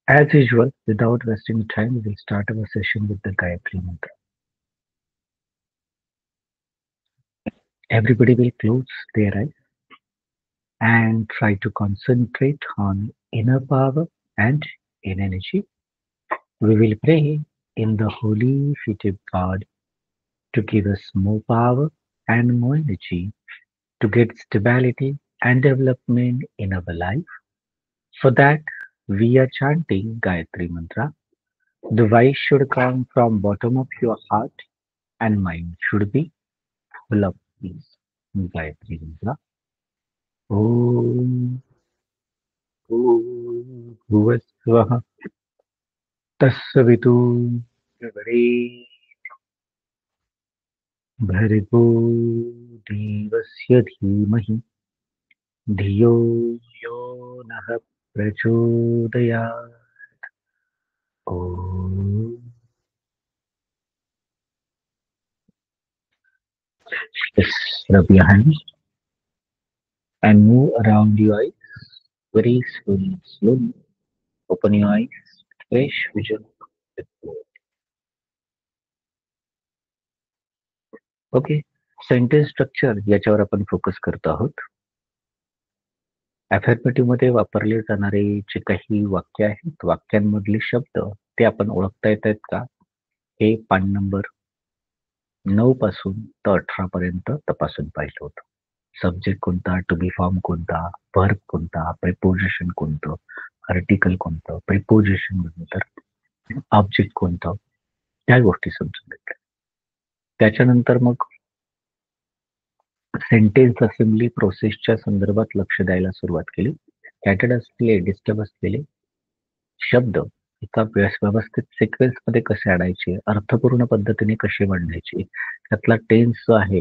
As usual, without wasting time, we'll start our session with the Gayatri Mantra. Everybody will close their eyes and try to concentrate on inner power and inner energy. We will pray in the holy feet of God to give us more power and more energy to get stability and development in our life. For that, we are chanting Gayatri Mantra. The voice should come from bottom of your heart and mind should be full of peace. Gayatri Mantra. Om Bhuvasvaha Tassavitu Vare Bhargo Devasya Dhimahi Dhiyo Yo Nah Prachodayat. Om. Just rub your hands and move around your eyes very slowly. Slowly open your eyes. Fresh vision. Okay. Sentence structure याच्यावर आपण focus करत आहोत. Affirmative मध्ये वापरले जाणारे जे काही वाक्य आहेत, वाक्यांमधले शब्द ते आपण ओळखता येत आहेत का? हे पान नंबर 9 पासून तर 18 पर्यंत तपासून पाहिलं होतं. सब्जेक्ट कोणता, टू बी फॉर्म कोणता, व्हर्ब कोणता, प्रिपोजिशन कोणतं, आर्टिकल कोणतं, प्रिपोजिशन नंतर ऑब्जेक्ट कोणतं, त्या गोष्टी समजून घेतल्या. त्याच्यानंतर मग सेंटेन्स असेंब्ली प्रोसेसच्या संदर्भात लक्ष द्यायला सुरुवात केली. स्कॅटर्ड असलेले, डिस्टर्ब असलेले शब्द एका व्यवस्थित सिक्वेन्समध्ये कसे आणायचे, अर्थपूर्ण पद्धतीने कसे मांडायचे, त्यातला टेन्स जो आहे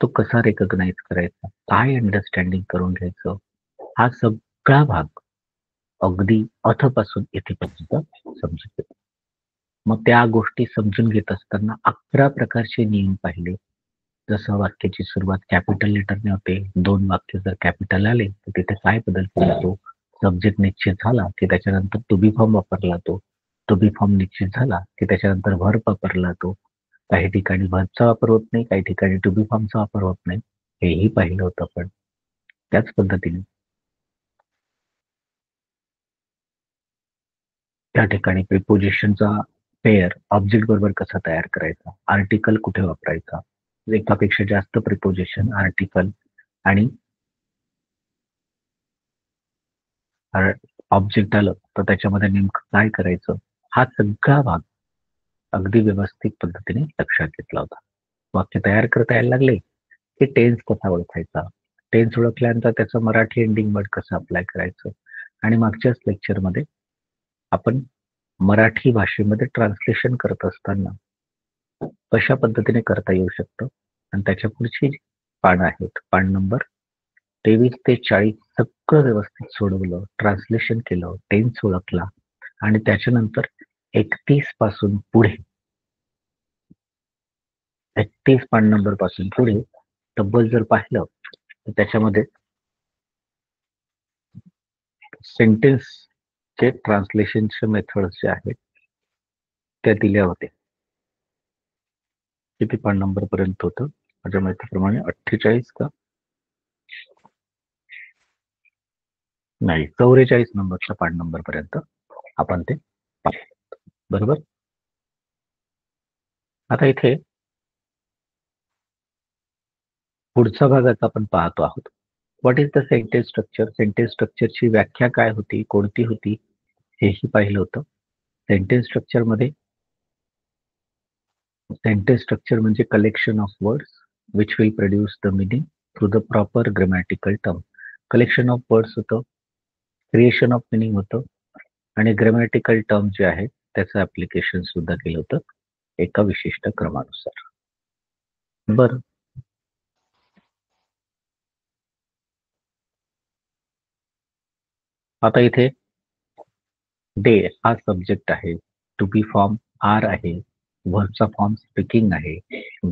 तो कसा रेकॉग्नाइज करायचा, काय अंडरस्टँडिंग करून घ्यायचं, हा सगळा भाग अगदी अथपासून येथेपर्यंत समजून घेतो. मग त्या गोष्टी समजून घेत असताना 11 प्रकारचे नियम पाहिले. जसं वाक्याची सुरुवात कॅपिटल लेटरने होते. 2 वाक्य जर कॅपिटल आले तर तिथे काय बदल केला तो. सब्जेक्ट निश्चित झाला की त्याच्यानंतर टू बी फॉर्म वापरला तो. टू बी फॉर्म निश्चित झाला की त्याच्यानंतर व्हर्ब वापरला तो. काही ठिकाणी व्हर्बचा वापर होत नाही, काही ठिकाणी टू बी फॉर्मचा वापर होत नाही. हेही पाहिलं होतं आपण. त्याच पद्धतीने त्या ठिकाणी प्रिपोजिशनचा पेअर ऑब्जेक्ट बरोबर कसा तयार करायचा, आर्टिकल कुठे वापरायचा, एकापेक्षा जास्त प्रिपोजिशन, आर्टिकल आणि ऑब्जेक्ट आलं तर त्याच्यामध्ये नेमकं काय करायचं, हा सगळा भाग अगदी व्यवस्थित पद्धतीने लक्षात घेतला होता. वाक्य तयार करता यायला लागले की टेन्स कसा ओळखायचा, टेन्स ओळखल्यानंतर त्याचं मराठी एंडिंग वर्ड कसं अप्लाय करायचं, आणि मागच्याच लेक्चरमध्ये आपण मराठी भाषेमध्ये ट्रान्सलेशन करत असताना कशा पद्धतीने करता येऊ शकतं आणि त्याच्या पुढची पानं आहेत, पान नंबर 23 ते 40 सगळं व्यवस्थित सोडवलं, ट्रान्सलेशन केलं, टेन्स ओळखला आणि त्याच्यानंतर 31 पासून पुढे 31 पान नंबर पासून पुढे तब्बल जर पाहिलं तर त्याच्यामध्ये सेंटेन्सचे ट्रान्सलेशनचे मेथड्स जे आहेत त्या दिल्या होत्या. किती पान नंबर पर्यंत होतं माझ्या माहितीप्रमाणे 48 का नाही, 44 नंबरच्या पान नंबर पर्यंत आपण ते पाहिलं. बरोबर. आता इथे पुढचा भागाचा आपण पाहतो आहोत. What is the sentence structure. Sentence स्ट्रक्चरची व्याख्या काय होती, कोणती होती, हेही पाहिलं होतं. सेंटेन्स स्ट्रक्चर मध्ये सेंटेन्स स्ट्रक्चर म्हणजे collection of words which will produce the meaning through the proper grammatical term. Collection of words होतं, क्रिएशन ऑफ मिनिंग होतं आणि ग्रामॅटिकल टर्म जे आहे त्याचं ऍप्लिकेशन सुद्धा केलं होतं एका विशिष्ट क्रमानुसार. बरं. आता इथे डे हा सब्जेक्ट आहे, टू बी फॉर्म आर आहे, व्हर्बचा फॉर्म स्पीकिंग आहे,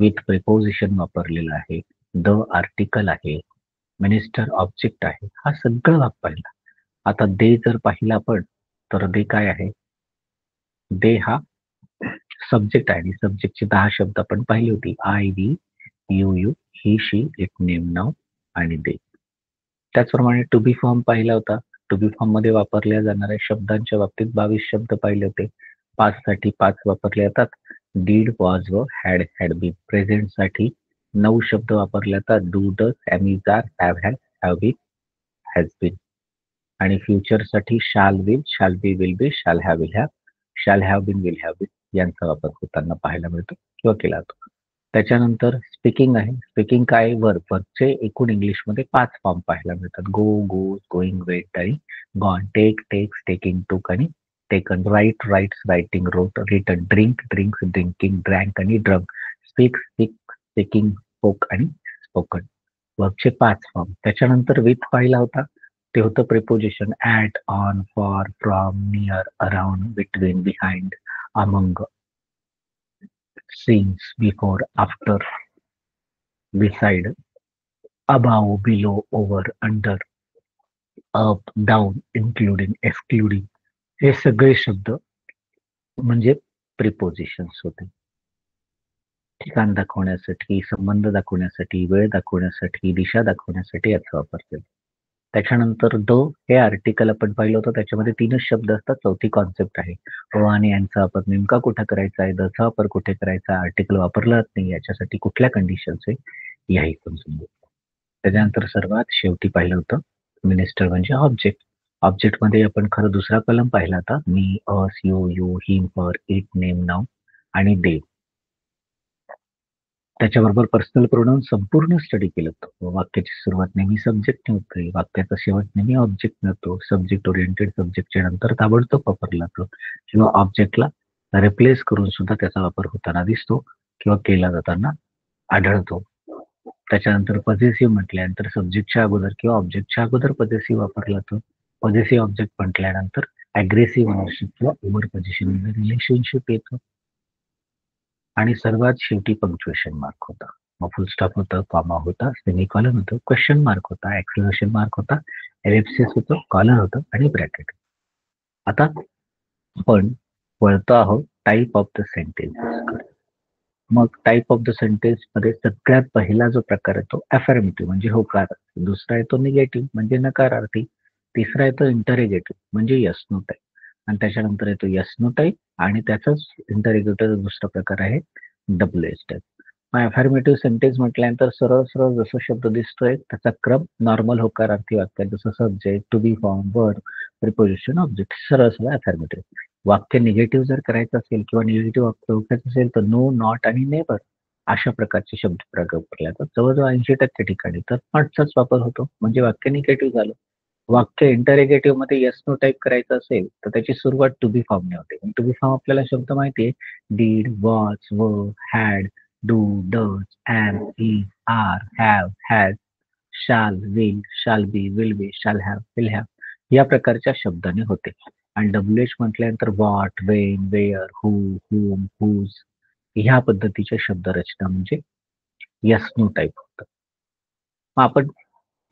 विथ प्रिपोजिशन वापरलेला आहे, द आर्टिकल आहे, मिनिस्टर ऑब्जेक्ट आहे, हा सगळा भाग पाहिला. आता डे जर पाहिला आपण तर दे काय आहे? दे हा सब्जेक्ट आहे आणि सब्जेक्टचे 10 शब्द आपण पाहिली होती. I, we, you, he, she, it, name, नाव आणि दे. त्याचप्रमाणे टू बी फॉर्म पाहिला होता. टू बी फॉर्म मध्ये वापरल्या जाणाऱ्या शब्दांच्या बाबतीत 22 शब्द पाहिले होते. पास्ट साठी 5 वापरले जातात. डीड, वॉज व हॅड बीन. प्रेझेंट साठी 9 शब्द वापरले जातात. Do, does, am, are, have, had, have been, has been. आणि फ्युचर साठी shall be, will be, shall have been, will have been यांचा वापर होताना पाहायला मिळतो किंवा केला जातो. त्याच्यानंतर स्पीकिंग आहे. स्पीकिंग काय? वर्बचे एकूण इंग्लिशमध्ये 5 फॉर्म पाहायला मिळतात. गो, गोज, गोइंग, वेंट आणि gone. Take, takes, taking, took आणि taken. Write, writes, writing, wrote, written. Drink, drinks, drinking, drank आणि ड्रंक. स्पीक, स्पीकिंग, स्पोक आणि स्पोकन. वर्बचे 5 फॉर्म. त्याच्यानंतर विथ पाहिला होता. ते होतं preposition. At, on, for, from, near, around, between, behind, among, since, before, after, beside, above, below, over, under, up, down, including, excluding हे सगळे शब्द म्हणजे प्रिपोजिशन्स होते. ठिकाण दाखवण्यासाठी, संबंध दाखवण्यासाठी, वेळ दाखवण्यासाठी, दिशा दाखवण्यासाठी याचा वापर केला. त्याच्यानंतर द हे आर्टिकल आपण पाहिलं होतं. त्याच्यामध्ये 3च शब्द असतात. चौथी कॉन्सेप्ट आहे. आणि यांचा वापर नेमका कुठे करायचा आहे? दचा वापर कुठे करायचा? आर्टिकल वापरला जात नाही याच्यासाठी कुठल्या कंडिशन्स आहे याही समजून घेऊ. त्याच्यानंतर सर्वात शेवटी पाहिलं होतं मिनिस्टर म्हणजे ऑब्जेक्ट. ऑब्जेक्टमध्ये आपण खरं दुसरा कलम पाहिला होता. Me, us, you, him, her, it, name, नाव आणि दे. त्याच्याबरोबर पर्सनल प्रोनाउन संपूर्ण स्टडी केलं होतं. वाक्याची सुरुवात नेहमी सब्जेक्टने होते. वाक्याचा शेवट नेहमी ऑब्जेक्ट होतो. सब्जेक्ट ओरिएंटेड सब्जेक्टच्या नंतर ताबडतोब वापरला जातो किंवा ऑब्जेक्टला रिप्लेस करून सुद्धा त्याचा वापर होताना दिसतो किंवा केला जाताना आढळतो. त्याच्यानंतर पजेसिव्ह म्हटल्यानंतर सब्जेक्टच्या अगोदर किंवा ऑब्जेक्टच्या अगोदर पजेसिव्ह वापरला जातो. पजेसिव्ह ऑब्जेक्ट म्हटल्यानंतर अग्रेसिव्ह ओनरशिप किंवा ओव्हर पोझिशन रिलेशनशिप येतं. आणि सर्वात शेवटी पंक्च्युएशन मार्क होता. मग फुल स्टॉप होतं, कॉमा होता, सेमिकॉलन होतं, क्वेश्चन मार्क होता, एक्सक्लेमेशन मार्क होता, एलिप्सिस होतं, कॉलन होतं आणि ब्रॅकेट. आता आपण वळतो आहोत टाईप ऑफ द सेंटेन्सेस. मग टाईप ऑफ द सेंटेन्स मध्ये सगळ्यात पहिला जो प्रकार येतो अफर्मेटिव्ह म्हणजे होकार. दुसरा येतो निगेटिव्ह म्हणजे नकारार्थी. तिसरा येतो इंटरेगेटिव्ह म्हणजे यस नो टाईप. आणि त्याच्यानंतर येतो यस नो टाईप आणि त्याचाच इंटरेगेटिव्ह दुसरा प्रकार आहे डब्ल्यू एस टाईप. मग अफर्मेटिव्ह सेंटेन्स म्हटल्यानंतर सरळ सरळ जसं शब्द दिसतोय त्याचा क्रम नॉर्मल होकारार्थी वाक्यात जसं subject, to be form, verb, preposition, object सरळ सरळ अफर्मेटिव्ह. वाक्य निगेटिव्ह जर करायचं असेल किंवा निगेटिव्ह वाक्य ओळखायचं असेल तर नो, नॉट आणि नेव्हर अशा प्रकारचे शब्द प्रयोग वापरले जातात. जवळजवळ 80% ठिकाणी तर नॉटचाच वापर होतो म्हणजे वाक्य निगेटिव्ह झालं. वाक्य इंटरेगेटिव्ह मध्ये येस नो टाईप करायचं असेल तर त्याची सुरुवात टू बी फॉर्मने होते. टू बी फॉर्म आपल्याला शब्द माहिती आहे. Did, was, were, had, do, does, am, is, are, have, has, shall be, will be, shall have, will have या प्रकारच्या शब्दाने होते. आणि डब्ल्यू एच म्हटल्यानंतर what, when, where, who, whom, whose ह्या पद्धतीच्या शब्दरचना म्हणजे यस नो टाईप होतं. मग आपण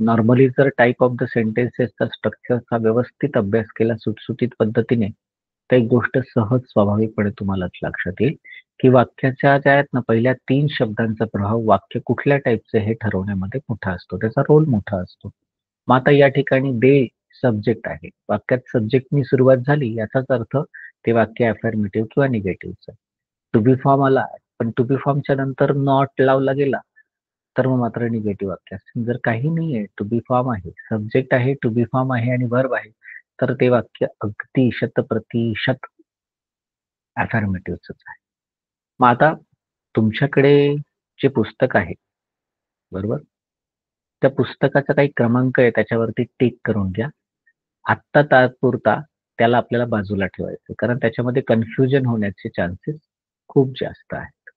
नॉर्मली जर टाईप ऑफ द सेंटेन्सेसचा स्ट्रक्चरचा व्यवस्थित अभ्यास केला सुटसुटीत पद्धतीने तर एक गोष्ट सहज स्वाभाविकपणे तुम्हालाच लक्षात येईल की वाक्याच्या ज्या आहेत ना पहिल्या 3 शब्दांचा प्रभाव वाक्य कुठल्या टाईपचे हे ठरवण्यामध्ये मोठा असतो. त्याचा रोल मोठा असतो. मग आता या ठिकाणी दे सब्जेक्ट आहे. वाक्यात सब्जेक्टनी सुरुवात झाली याचाच अर्थ ते वाक्य अफर्मेटिव्ह किंवा निगेटिव्ह. टू बी फॉर्म आला पण टू बी फॉर्मच्या नंतर नॉट लावला गेला तर मग मात्र निगेटिव्ह वाक्य असतं. जर काही नाहीये टू बी फॉर्म आहे, सब्जेक्ट आहे, टू बी फॉर्म आहे आणि वर्ब आहे तर ते वाक्य अगदी 100% अफर्मेटिव्हच आहे. मग आता तुमच्याकडे जे पुस्तक आहे बरोबर, त्या पुस्तकाचा काही क्रमांक आहे त्याच्यावरती टिक करून घ्या. आत्ता तात्पुरता त्याला आपल्याला बाजूला ठेवायचं कारण त्याच्यामध्ये कन्फ्युजन होण्याचे चान्सेस खूप जास्त आहेत.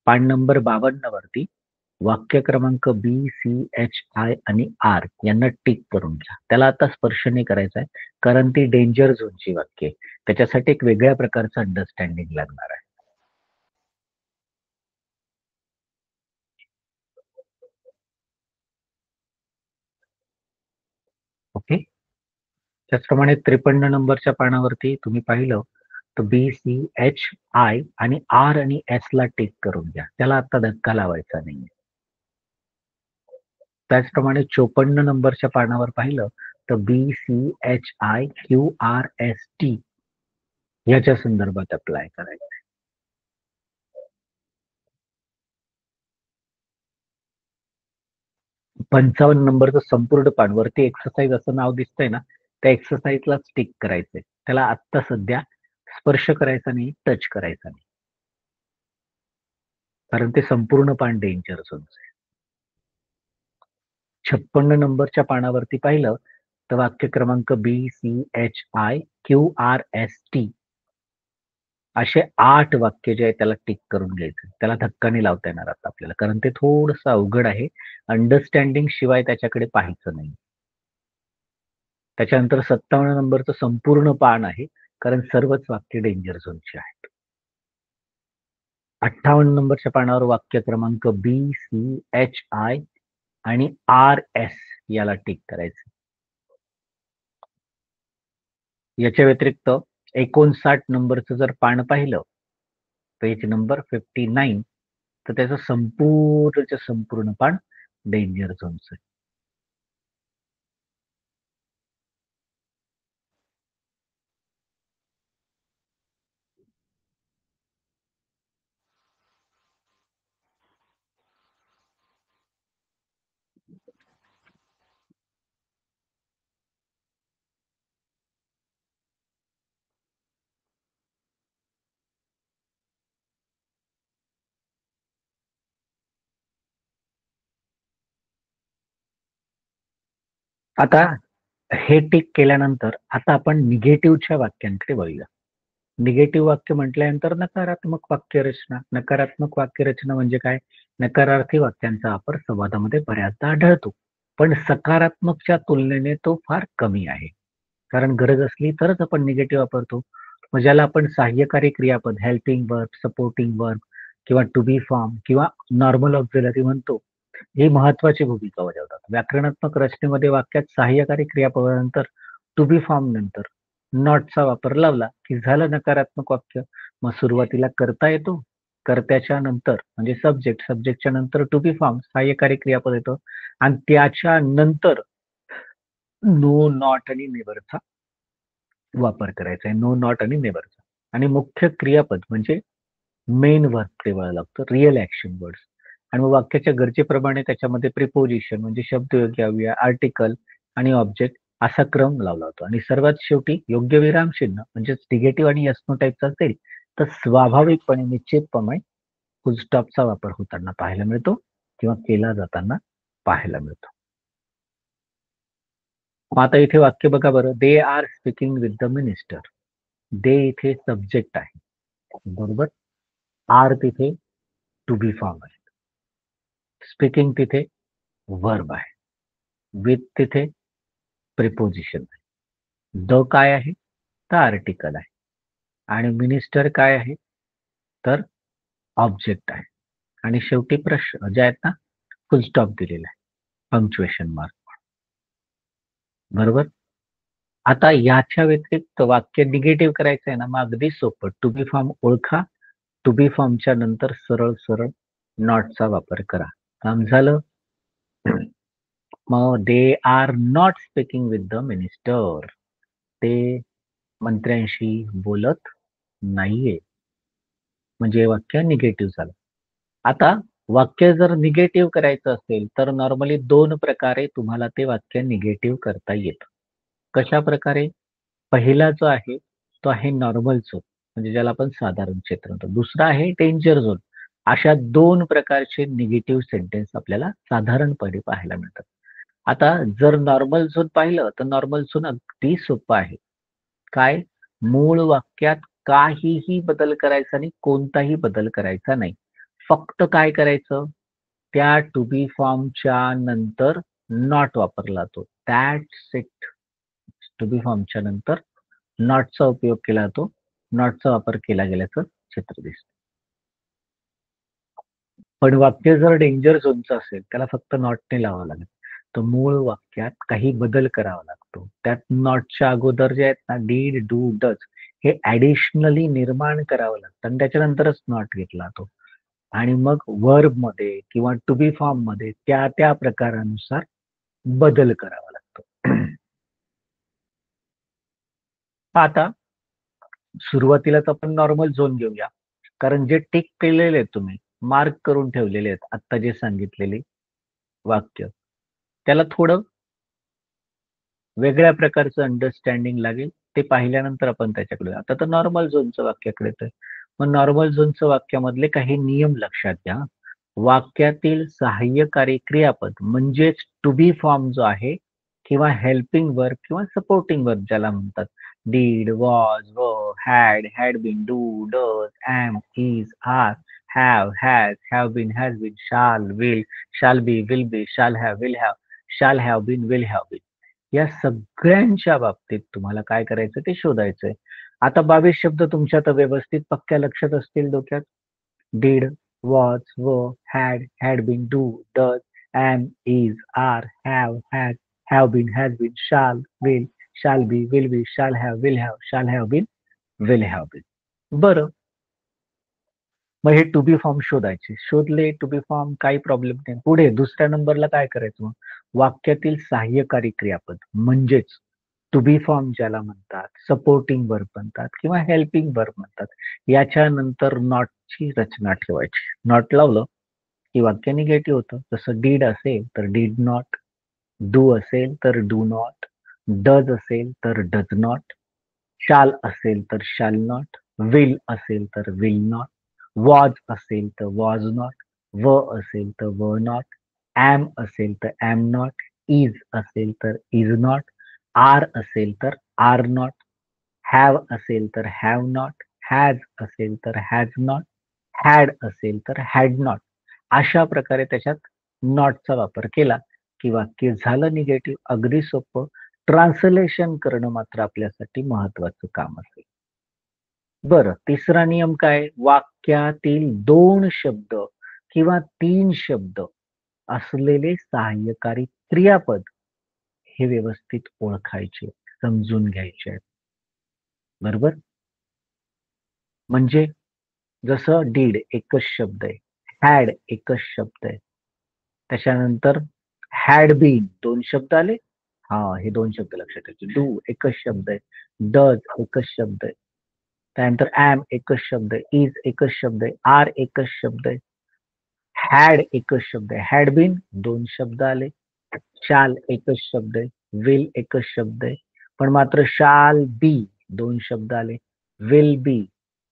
पान नंबर 52 वरती वाक्य क्रमांक बी, सी, एच, आय आणि आर यांना टिक करून घ्या. त्याला आता स्पर्श नाही करायचा आहे कारण ती डेंजर झोनची वाक्य आहे. त्याच्यासाठी एक वेगळ्या प्रकारचं अंडरस्टँडिंग लागणार आहे. ओके. त्याचप्रमाणे 53 नंबरच्या पानावरती तुम्ही पाहिलं तर BCHI आणि R आणि S ला टिक करून घ्या. त्याला आता धक्का लावायचा नाही. त्याचप्रमाणे 54 नंबरच्या पानावर पाहिलं तर BCHIQRST याच्या संदर्भात अप्लाय करायचं. 55 नंबरचं संपूर्ण पान वरती एक्सरसाइज असं नाव दिसतंय ना, त्या एक्सरसाइजला टिक करायचंय. त्याला आत्ता सध्या स्पर्श करायचा नाही, टच करायचा नाही. कारण ते संपूर्ण पान डेंजर झोनचं आहे. 56 नंबरच्या पानावरती पाहिलं तर वाक्य क्रमांक BCHIQRST असे 8 वाक्य जे आहे त्याला टिक करून घ्यायचं. त्याला धक्का नाही लावता येणार आता आपल्याला, कारण ते थोडंसं अवघड आहे. अंडरस्टँडिंग शिवाय त्याच्याकडे पाहायचं नाही. त्याच्यानंतर 57 नंबरचं संपूर्ण पान आहे, कारण सर्वच वाक्य डेंजर झोनची आहेत. 58 नंबरच्या पानावर वाक्य क्रमांक BCHI आणि RS याला टिक करायचं. याच्या व्यतिरिक्त 59 नंबरचं जर पान पाहिलं, पेज नंबर 59, तर त्याचं संपूर्ण पान डेंजर झोनचं आहे. आता हे टिक केल्यानंतर आता आपण निगेटिव्हच्या वाक्यांकडे वळूया. निगेटिव्ह वाक्य म्हटल्यानंतर नकारात्मक वाक्यरचना. नकारात्मक वाक्यरचना म्हणजे काय? नकारार्थी वाक्यांचा वापर संवादामध्ये बऱ्याचदा आढळतो, पण सकारात्मकच्या तुलनेने तो फार कमी आहे. कारण गरज असली तरच आपण निगेटिव्ह वापरतो. मग ज्याला आपण सहाय्यकारी क्रियापद, हेल्पिंग वर्ब, सपोर्टिंग वर्ब किंवा टू बी फॉर्म किंवा नॉर्मल ऑक्झिलरी म्हणतो, ही महत्वाची भूमिका बजावतात. व्याकरणात्मक रचनेमध्ये वाक्यात सहाय्यकारी क्रियापदानंतर टू बी फॉर्म नंतर नॉटचा वापर लावला की झालं नकारात्मक वाक्य. मग सुरुवातीला करता येतो, कर्त्याच्या नंतर म्हणजे सब्जेक्ट, सब्जेक्टच्या नंतर टू बी फॉर्म सहाय्यकारी क्रियापद येतो आणि त्याच्या नंतर नो, नॉट आणि नेव्हरचा वापर करायचा आहे. नो, नॉट आणि नेव्हरचा. आणि मुख्य क्रियापद म्हणजे मेन वर्ब ठेवायला लागतं, रिअल ऍक्शन वर्ड्स. आणि मग वाक्याच्या गरजेप्रमाणे त्याच्यामध्ये प्रिपोजिशन म्हणजे शब्दयोगी अव्यय, आर्टिकल आणि ऑब्जेक्ट असा क्रम लावला होतो. आणि सर्वात शेवटी योग्य विराम चिन्ह म्हणजेच निगेटिव्ह आणि यस नो टाईपचा असेल तर स्वाभाविकपणे निश्चितपणे फुल स्टॉपचा वापर होताना पाहायला मिळतो किंवा केला जाताना पाहायला मिळतो. मग आता इथे वाक्य बघा बरं. They are speaking with the minister. They इथे सब्जेक्ट आहे, बरोबर. आर तिथे टू बी फॉर्म आहे. स्पीकिंग तिथे वर्ब आहे. विथ तिथे प्रिपोजिशन आहे. द काय आहे तर आर्टिकल आहे. आणि मिनिस्टर काय आहे तर ऑब्जेक्ट आहे. आणि शेवटी प्रश्न जे आहेत ना, फुल स्टॉप दिलेला आहे, पंक्च्युएशन मार्क, बरोबर. आता याच्या व्यतिरिक्त वाक्य निगेटिव्ह करायचं आहे ना, मग अगदी सोपं. टू बी फॉर्म ओळखा, टू बी फॉर्मच्या नंतर सरळ सरळ नॉटचा वापर करा. काम झालं. मग दे are not speaking with the minister. ते मंत्र्यांशी बोलत नाहीये, म्हणजे वाक्य निगेटिव्ह झालं. आता वाक्य जर निगेटिव्ह करायचं असेल तर नॉर्मली 2 प्रकारे तुम्हाला ते वाक्य निगेटिव्ह करता येतं. कशा प्रकारे? पहिला जो आहे तो आहे नॉर्मल झोन, म्हणजे ज्याला आपण साधारण क्षेत्र म्हणतो. दुसरा आहे डेंजर झोन. अशा 2 प्रकारचे निगेटिव्ह सेंटेन्स आपल्याला साधारणपणे पाहायला मिळतात. आता जर नॉर्मल झोन पाहिलं तर नॉर्मल झोन अगदी सोपं आहे. काय? मूळ वाक्यात काहीही बदल करायचा नाही, कोणताही बदल करायचा नाही. फक्त काय करायचं? त्या टू बी फॉर्मच्या नंतर नॉट वापरला जातो. That's it. टू बी फॉर्मच्या नंतर नॉटचा उपयोग केला जातो. नॉटचा वापर केला गेल्याचं चित्र दिसतं. पण वाक्य जर डेंजर झोनचं असेल, त्याला फक्त नॉट नाही लावावं लागेल. तर मूळ वाक्यात काही बदल करावा लागतो. त्यात नॉटच्या अगोदर जे आहेत ना डीड, डू, डज हे ॲडिशनली निर्माण करावं लागतं आणि त्याच्यानंतरच नॉट घेतला जातो. आणि मग व्हर्बमध्ये किंवा टू बी फॉर्ममध्ये त्या प्रकारानुसार बदल करावा लागतो. आता सुरुवातीलाच आपण नॉर्मल झोन घेऊया. कारण जे टिक केलेले आहेत तुम्ही, मार्क करून ठेवलेले आहेत, आत्ता जे सांगितलेले वाक्य, त्याला थोडं वेगळ्या प्रकारचं अंडरस्टँडिंग लागेल. ते पाहिल्यानंतर आपण त्याच्याकडे आता तर नॉर्मल झोनचं वाक्याकडे तर मग नॉर्मल झोनचं वाक्यामधले काही नियम लक्षात घ्या. वाक्यातील सहाय्यकारी क्रियापद म्हणजेच टू बी फॉर्म जो आहे किंवा हेल्पिंग वर्ब किंवा सपोर्टिंग वर्ब ज्याला म्हणतात. Did, was, were, had been, do, does, am, is, are, have been, has been, shall be, will have, shall have been, will have been. या सगळ्यांच्या बाबतीत तुम्हाला काय करायचं ते शोधायचंय. आता 22 शब्द तुमच्या आता व्यवस्थित पक्क्या लक्षात असतील डोक्यात. did, was, were, had been, do, does, am, is, are, have been, has been, shall be, shall have been, will have been. बरं, मग हे टू बी फॉर्म शोधायचे. शोधले टू बी फॉर्म काही प्रॉब्लेम नाही. पुढे दुसऱ्या नंबरला काय करायचं मग? वाक्यातील सहाय्यकारी क्रियापद म्हणजेच टू बी फॉर्म ज्याला म्हणतात, सपोर्टिंग वर्ब म्हणतात किंवा हेल्पिंग वर्ब म्हणतात. याच्यानंतर नॉटची रचना ठेवायची. नॉट लावलं की वाक्य निगेटिव्ह होतं. जसं डीड असेल तर डीड नॉट, डू असेल तर डू नॉट, डज असेल तर डज नॉट, शाल असेल तर शाल नॉट, विल असेल तर विल नॉट, वॉज असेल तर वॉज नॉट, व असेल तर व नॉट, एम असेल तर एम नॉट, इज असेल तर इज नॉट, आर असेल तर आर नॉट, हॅव असेल तर हॅव नॉट, हॅज असेल तर हॅज नॉट, हॅड असेल तर हॅड नॉट. अशा प्रकारे त्याच्यात नॉटचा वापर केला की वाक्य झालं निगेटिव्ह. अगदी सोपं. ट्रान्सलेशन करणं मात्र आपल्यासाठी महत्वाचं काम असेल. बरं, तिसरा नियम काय? वाक्यातील 2 शब्द किंवा 3 शब्द असलेले सहाय्यकारी क्रियापद हे व्यवस्थित ओळखायचे, समजून घ्यायचे आहेत. बरोबर? म्हणजे जसं डीड एकच शब्द आहे, हॅड एकच शब्द आहे. त्याच्यानंतर हॅड बीन 2 शब्द आले. हां, हे 2 शब्द लक्षात ठेवायचे. डू एकच शब्द आहे. डज एकच शब्द आहे. त्यानंतर एम एकच शब्द आहे. इज एकच शब्द आहे. आर एकच शब्द आहे. हॅड एकच शब्द आहे. हॅड बीन 2 शब्द आले. शाल एकच शब्द आहे. विल एकच शब्द आहे. पण मात्र शाल बी 2 शब्द आले. विल बी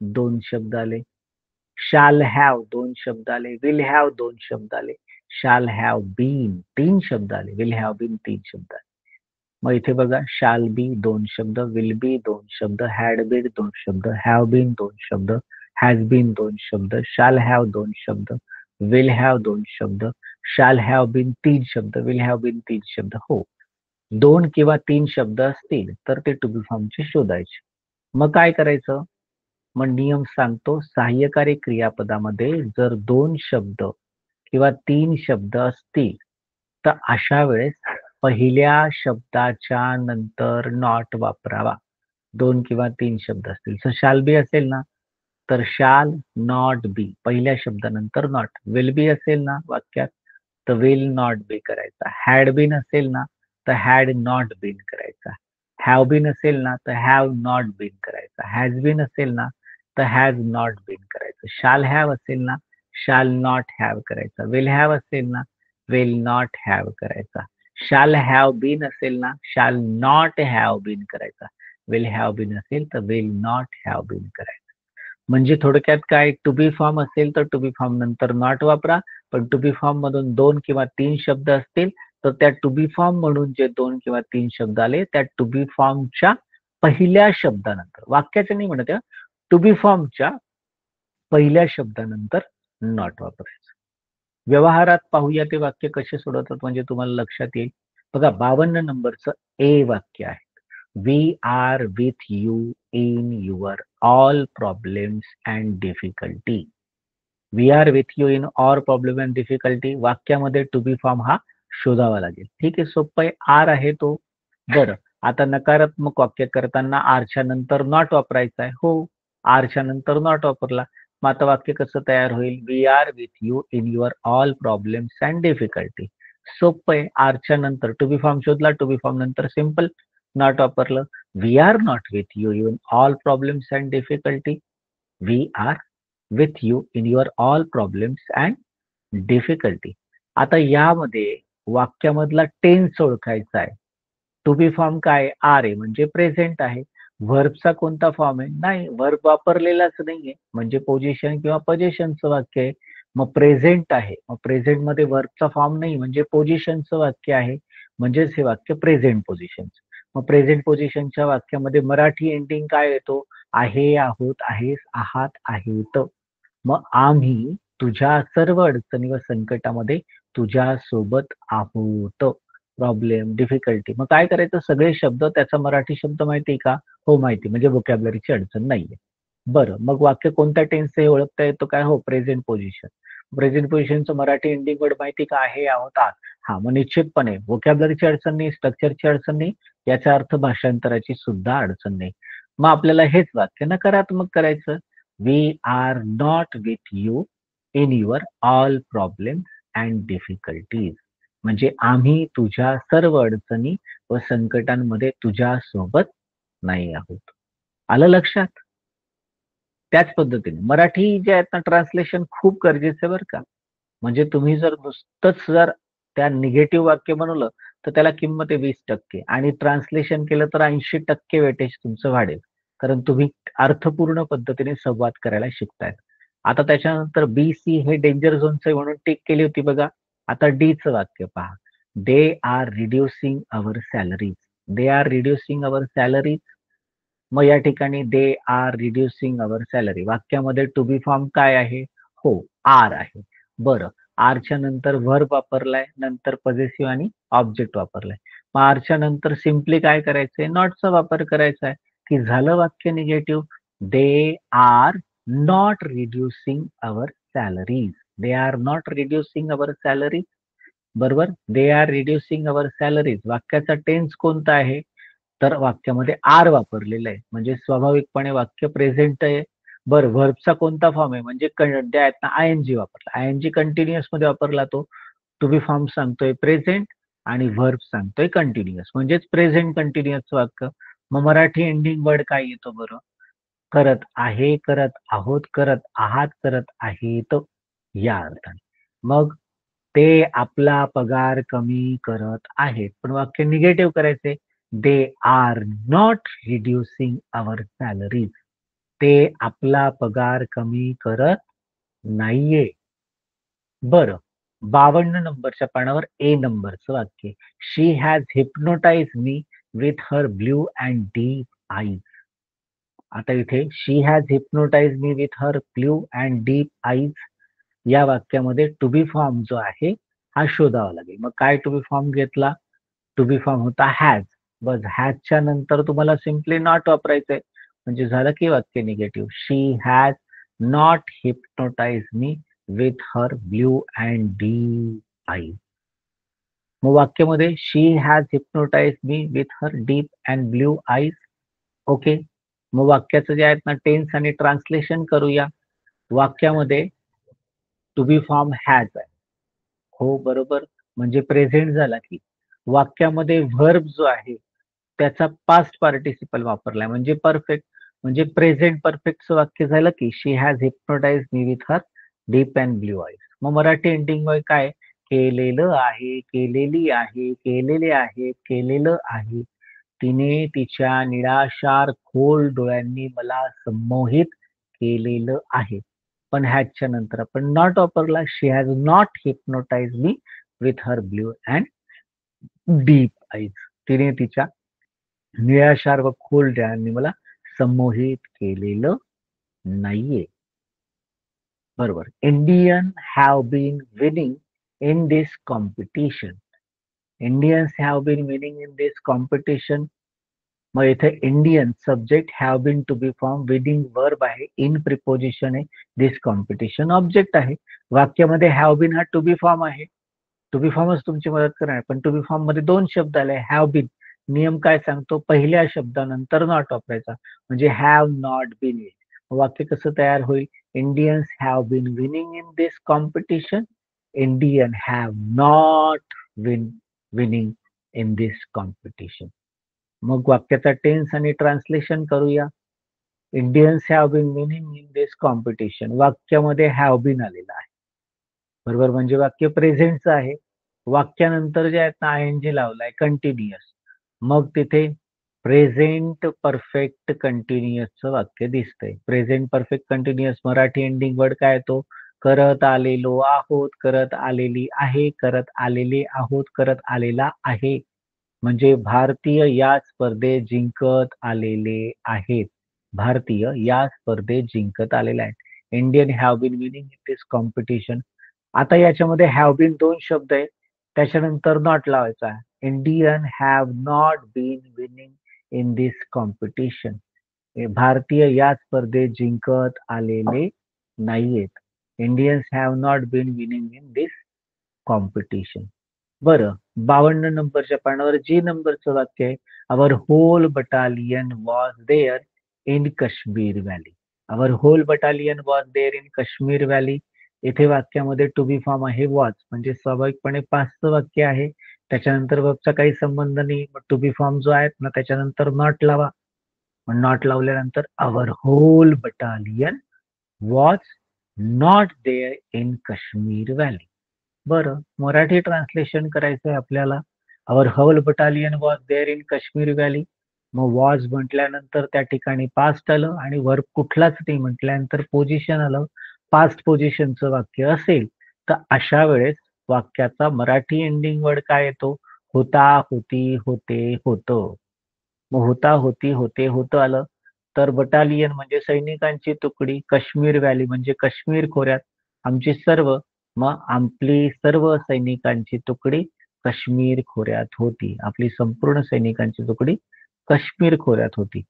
2 शब्द आले. शाल हॅव 2 शब्द आले. विल हॅव 2 शब्द आले. शाल हॅव बीन 3 शब्द आले. विल हॅव बीन 3 शब्द आले. मग इथे बघा शाल बी 2 शब्द, विल बी 2 शब्द, हॅड बीन 2 शब्द, हॅव बीन 2 शब्द, हॅज बीन 2 शब्द, शाल हॅव 2 शब्द, विल हॅव 2 शब्द, शाल हॅव बीन 3 शब्द, विल हॅव बीन 3 शब्द. हो, 2 किंवा 3 शब्द असतील तर ते टू बी फॉर्मचे शोधायचे. मग काय करायचं? मग नियम सांगतो, सहाय्यकारी क्रियापदामध्ये जर 2 शब्द किंवा 3 शब्द असतील तर अशा वेळेस पहिल्या शब्दाच्या नंतर नॉट वापरावा. 2 किंवा 3 शब्द असतील. तर शाल बी असेल ना, तर शाल नॉट बी पहिल्या शब्दानंतर नॉट. विल बी असेल ना वाक्यात, तर विल नॉट बी करायचा. हॅड बीन असेल ना, तर हॅड नॉट बीन करायचा. हॅव बीन असेल ना, तर हॅव नॉट बीन करायचा. हॅज बीन असेल ना, तर हॅज नॉट बीन करायचं. शाल हॅव असेल ना, शाल नॉट हॅव करायचा. विल हॅव असेल ना, विल नॉट हॅव करायचा. शाल हॅव बीन असेल ना, शाल नॉट हॅव बीन करायचा. विल हॅव बीन असेल तर विल नॉट हॅव बीन करायचा. म्हणजे थोडक्यात काय, टू बी फॉर्म असेल तर टू बी फॉर्म नंतर नॉट वापरा. पण टू बी फॉर्म मधून 2 किंवा 3 शब्द असतील तर त्या टू बी फॉर्म म्हणून जे 2 किंवा 3 शब्द आले त्या टू बी फॉर्मच्या पहिल्या शब्दानंतर, वाक्याचं नाही म्हणत, टू बी फॉर्मच्या पहिल्या शब्दानंतर नॉट वापरायचं. व्यवहारात पाहूया ते वाक्य कसे सोडवतात म्हणजे तुम्हाला लक्षात येईल. बघा 52 नंबरचं ए वाक्य आहे. We are with you in your all problems and difficulty. We are with you in all problem and difficulty वाक्यामध्ये टू बी फॉर्म हा शोधावा लागेल. ठीक आहे, सोपं आहे. आर आहे तो. बरं, आता नकारात्मक वाक्य करताना आरच्या नंतर नॉट वापरायचा आहे. हो, आरच्या नंतर नॉट वापरला. मग आता वाक्य कसं तयार होईल? We are with you in your all problems and difficulty. सोपं आहे. आरच्या नंतर टू बी फॉर्म शोधला, टू बी फॉर्म नंतर सिंपल नॉट वापरलं. We are not with you in all problems and difficulty. We are with you in your all problems and difficulty. आता यामध्ये वाक्यामधला टेन्स ओळखायचा आहे. टू बी फॉर्म काय? Are आहे म्हणजे प्रेझेंट आहे. व्हर्बचा कोणता फॉर्म आहे? नाही, व्हर्ब वापरलेलाच नाहीये म्हणजे पोझिशन किंवा पोझिशनचं वाक्य आहे. मग प्रेझेंट आहे, मग प्रेझेंट मध्ये व्हर्बचा फॉर्म नाही म्हणजे पोझिशनचं वाक्य आहे. म्हणजेच हे वाक्य प्रेझेंट पोझिशन. मग प्रेझेंट पोझिशनच्या वाक्यामध्ये मराठी एंडिंग काय येतो? आहे, आहोत, आहेस, आहात, आहेत. मग आम्ही तुझ्या सर्व अडचणी व संकटामध्ये तुझ्या सोबत आहोत. Problem, difficulty. मग काय करायचं? सगळे शब्द त्याचा मराठी शब्द माहिती आहे का? हो माहिती, म्हणजे व्होकॅब्युलरीची अडचण नाहीये. बरं, मग वाक्य कोणत्या टेन्स हे ओळखता येतो काय? हो, प्रेझेंट पोझिशन. प्रेझेंट पोझिशनचं मराठी एंडिंग वर्ड माहिती का? आहे, आहोत, आहात. हा, मग निश्चितपणे व्होकॅब्युलरीची अडचण नाही, स्ट्रक्चरची अडचण नाही, याचा अर्थ भाषांतराची सुद्धा अडचण नाही. मग आपल्याला हेच वाक्य नकारात्मक करायचं. We are not with you in your all problems and difficulties. म्हणजे आम्ही तुझ्या सर्व अडचणी व संकटांमध्ये तुझ्या सोबत नाही आहोत. आलं लक्षात? त्याच पद्धतीने मराठी जे आहेत ना, ट्रान्सलेशन खूप गरजेचं आहे बरं का. म्हणजे तुम्ही जर नुसतंच जर त्या निगेटिव्ह वाक्य बनवलं तर त्याला किंमत आहे 20% आणि ट्रान्सलेशन केलं तर 80% वेटेज तुमचं वाढेल. कारण तुम्ही अर्थपूर्ण पद्धतीने संवाद करायला शिकतायत. आता त्याच्यानंतर बी, सी हे डेंजर झोनचं आहे म्हणून टिक केली होती बघा. आता डीचं वाक्य पहा. दे are reducing our salaries. They are reducing our salaries. मग या ठिकाणी दे आर रिड्युसिंग अवर सॅलरी वाक्यामध्ये टू बी फॉर्म काय आहे? हो, आर आहे. बरं, आरच्या नंतर व्हर्ब वापरलाय, नंतर पॉझेसिव्ह आणि ऑब्जेक्ट वापरलाय. मग आरच्या नंतर सिम्पली काय करायचंय? नॉटचा वापर करायचा आहे, की झालं वाक्य negative. They are not reducing our salaries. They are not reducing our salaries. बरोबर, they are reducing our salaries. वाक्याचा टेन्स कोणता आहे? तर वाक्यामध्ये आर वापरलेलं आहे म्हणजे स्वाभाविकपणे वाक्य प्रेझेंट आहे. बरं, व्हर्बचा कोणता फॉर्म आहे? म्हणजे जे आहेत ना, आय एन जी वापरला. आय एन जी कंटिन्युअस मध्ये वापरला तो. टू बी फॉर्म सांगतोय प्रेझेंट आणि व्हर्ब सांगतोय कंटिन्युअस म्हणजेच प्रेझेंट कंटिन्युअस वाक्य. मग मराठी एंडिंग वर्ड काय येतो बरं? करत आहे, करत आहोत, करत आहात, करत आहेत, या अर्थाने. मग ते आपला पगार कमी करत आहेत. पण वाक्य निगेटिव्ह करायचे. दे are not reducing our salaries. ते आपला पगार कमी करत नाहीये. बरं, 52 नंबरच्या पानावर ए नंबरचं वाक्य. She has hypnotize me with her blue and deep eyes. आता इथे she has hypnotize me with her blue and deep eyes या वाक्यामध्ये टू बी फॉर्म जो आहे हा शोधावा लागेल. मग काय टू बी फॉर्म घेतला? टू बी फॉर्म होता हॅज. बस, हॅजच्या नंतर तुम्हाला सिम्पली नॉट वापरायचंय म्हणजे झालं की वाक्य निगेटिव्ह. She has not hypnotize me with her blue and deep eyes. मग वाक्यामध्ये she has hypnotize me with her deep and blue eyes. Okay. मग वाक्याचं जे आहेत ना टेन्स आणि ट्रान्सलेशन करूया. वाक्यामध्ये टू बी फॉर्म हॅज आहे. हो, बरोबर. म्हणजे प्रेझेंट झाला की. वाक्यामध्ये व्हर्ब जो आहे त्याचा पास्ट पार्टिसिपल वापरलाय म्हणजे परफेक्ट. म्हणजे प्रेझेंट परफेक्टचं वाक्य झालं की she has hypnotize me with her deep and blue eyes. मग मराठी एंडिंग वर काय? केलेलं आहे, केलेली आहे, केलेले आहे, केलेलं आहे. तिने तिच्या निराशार खोल डोळ्यांनी मला संमोहित केलेलं आहे. पण हॅजच्या नंतर आपण नॉट वापरला. She has not hypnotize me with her blue and deep eyes. तिने तिच्या निळाशार व खोल डोळ्यांनी मला संमोहित केलेलं नाहीये. बरोबर. Indian have been winning in this competition. Indians have been winning in this competition. मग इथे Indian subject have been to be form winning verb आहे. इन प्रिपोजिशन आहे. दिस कॉम्पिटिशन ऑब्जेक्ट आहे. वाक्यामध्ये हॅव बीन हा टू बी फॉर्म आहे. To be फॉर्मच तुमची मदत करणार, पण टू बी फॉर्म मध्ये दोन शब्द आले, हॅव बीन. नियम काय सांगतो, पहिल्या शब्दानंतर नॉट वापरायचा, म्हणजे हॅव नॉट बीन. वाक्य कसं तयार होईल, Indians have been winning in this competition, Indian have not win winning in this competition. मग वाक्याचा टेन्स आणि ट्रान्सलेशन करूया. Indians have been winning in this competition, वाक्यामध्ये हॅव बीन आलेला आहे, बरोबर, म्हणजे वाक्य प्रेझेंटचं आहे. वाक्यानंतर जे आहेत ना आय एन जी लावलाय, कंटिन्युअस, मग तिथे प्रेझेंट परफेक्ट कंटिन्युअसचं वाक्य दिसतंय. Present perfect continuous Marathi ending word काय येतो, करत आलेलो आहोत, करत आलेली आहे, करत आलेले आहोत, करत आलेला आहे. म्हणजे भारतीय या स्पर्धेत जिंकत आलेले आहेत. भारतीय या स्पर्धेत जिंकत आलेले आहेत. Indian have been winning in this competition. आता याच्यामध्ये हॅव बीन दोन शब्द आहेत, त्याच्यानंतर नॉट लावायचा. Indian have not been winning in this competition. भारतीय या स्पर्धेत जिंकत आलेले नाहीयेत. Indians have not been winning in this competition. बरं, 52 नंबरच्या पानावर जी नंबरचं वाक्य आहे, our whole battalion was there in Kashmir valley. Our whole battalion was there in Kashmir valley. इथे वाक्यामध्ये टू बी फॉर्म आहे वॉज, म्हणजे स्वाभाविकपणे पाचचं वाक्य आहे, त्याच्यानंतर वर्बचा काही संबंध नाही. टू बी फॉर्म जो आहे ना त्याच्यानंतर नॉट लावा. नॉट लावल्यानंतर our whole battalion was not there in Kashmir valley. बरं, मराठी ट्रान्सलेशन करायचं आहे आपल्याला. Our whole battalion was there in Kashmir valley. मग वॉज म्हटल्यानंतर त्या ठिकाणी पास्ट आलं आणि वर्ब कुठलाच नाही म्हटल्यानंतर पोझिशन आलं. पास्ट पोझिशनचं वाक्य असेल तर अशा वेळेस वाक्याचा मराठी एंडिंग वर्ड काय येतो, होता, होती, होते, होतं. मग होता, होती, होते, होतं आलं तर बटालियन म्हणजे सैनिकांची तुकडी, काश्मीर व्हॅली म्हणजे काश्मीर खोऱ्यात आमची सर्व, मग आपली सर्व सैनिकांची तुकडी काश्मीर खोऱ्यात होती. आपली संपूर्ण सैनिकांची तुकडी काश्मीर खोऱ्यात होती.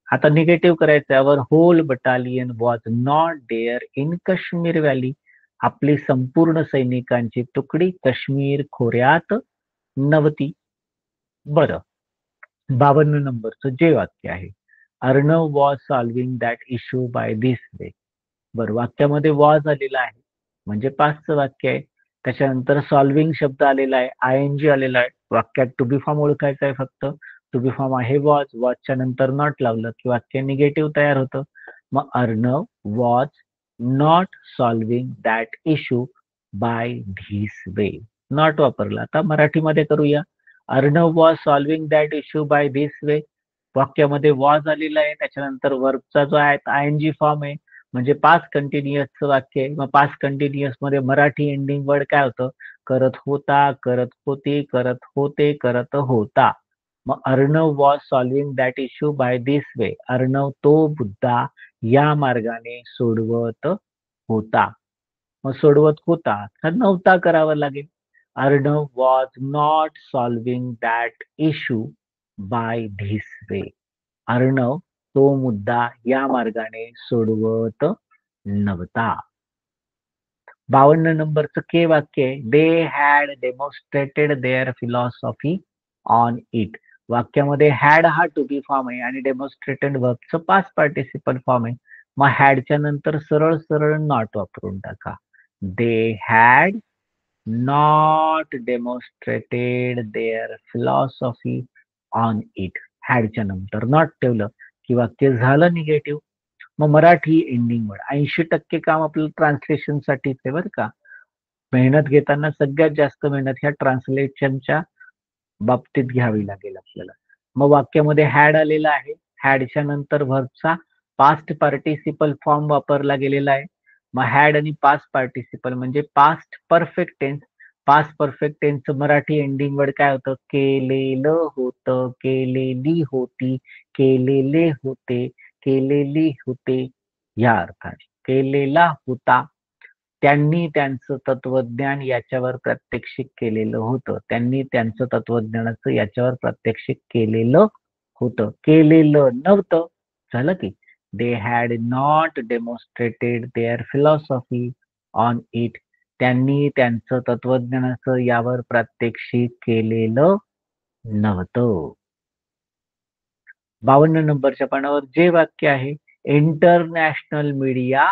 आता निगेटिव्ह करायचं, our whole battalion was not there in Kashmir valley. आपली संपूर्ण सैनिकांची तुकडी काश्मीर खोऱ्यात नव्हती. बरं, 52 नंबरचं जे वाक्य आहे, Arnav was solving that issue by this way. बरं, वाक्यामध्ये वॉज आलेला आहे म्हणजे पाचचं वाक्य आहे, त्याच्यानंतर सॉल्विंग शब्द आलेला आहे, आय एन जी आलेला आहे. वाक्यात टू बी फॉर्म ओळखायचा आहे फक्त. टू बी फॉर्म आहे वॉज, वॉजच्या नंतर नॉट लावलं की वाक्य निगेटिव्ह तयार होतं. मग Arnav was not solving that issue by this way. Not वापरला. आता मराठीमध्ये करूया. Arnav was solving that issue by this way. वाक्यामध्ये वॉज आलेला आहे, त्याच्यानंतर वर्बचा जो आहे आय एन जी फॉर्म आहे, म्हणजे पास्ट कंटिन्युअसचं वाक्य आहे. मग पास्ट कंटिन्युअस मध्ये मराठी एंडिंग वर्ड काय होतं, करत होता, करत होते, करत होते, करत होता. मग Arnav was solving that issue by this way. Arnav तो मुद्दा या मार्गाने सोडवत होता. मग सोडवत होता तर नव्हता करावं लागेल. Arnav was not solving that issue by this way. Arnav तो मुद्दा या मार्गाने सोडवत नव्हता. 52 नंबरचं के वाक्य आहे, they had demonstrated their philosophy on it. वाक्यामध्ये हॅड हा टू बी फॉर्म आहे आणि डेमॉन्स्ट्रेटेड वर्बचं पास्ट पार्टिसिपल फॉर्म आहे. मग हॅडच्या नंतर सरळ सरळ नॉट वापरून टाका. They had not demonstrated their philosophy on it. हॅडच्या नंतर नॉट ठेवलं की वाक्य झालं निगेटिव्ह. मग मराठी एंडिंग वर्ड, 80% काम आपलं ट्रान्सलेशनसाठीच आहे बरं का. मेहनत घेताना सगळ्यात जास्त मेहनत ह्या ट्रान्सलेशनच्या बाबतीत घ्यावी लागेल आपल्याला. मग वाक्यामध्ये हॅड आलेला आहे, हॅडच्या नंतर व्हर्बचा पास्ट पार्टिसिपल फॉर्म वापरला गेलेला आहे. मग हॅड आणि पास्ट पार्टिसिपल म्हणजे past perfect tense. Past perfect टेन्सचं मराठी एंडिंग वर्ड काय होतं, केलेलं होतं, केलेली होती, केलेले होते, केलेली होते, या अर्थाने केलेला होता. त्यांनी त्यांचं तत्वज्ञान याच्यावर प्रात्यक्षिक केलेलं होतं. त्यांनी त्यांचं तत्वज्ञानाचं याच्यावर प्रात्यक्षिक केलेलं होतं, केलेलं नव्हतं. झालं की they had not demonstrated their philosophy on it. त्यांनी त्यांचं तत्वज्ञानाचं यावर प्रात्यक्षिक केलेलं नव्हतं. 52 नंबरच्या पानावर जे वाक्य आहे, international media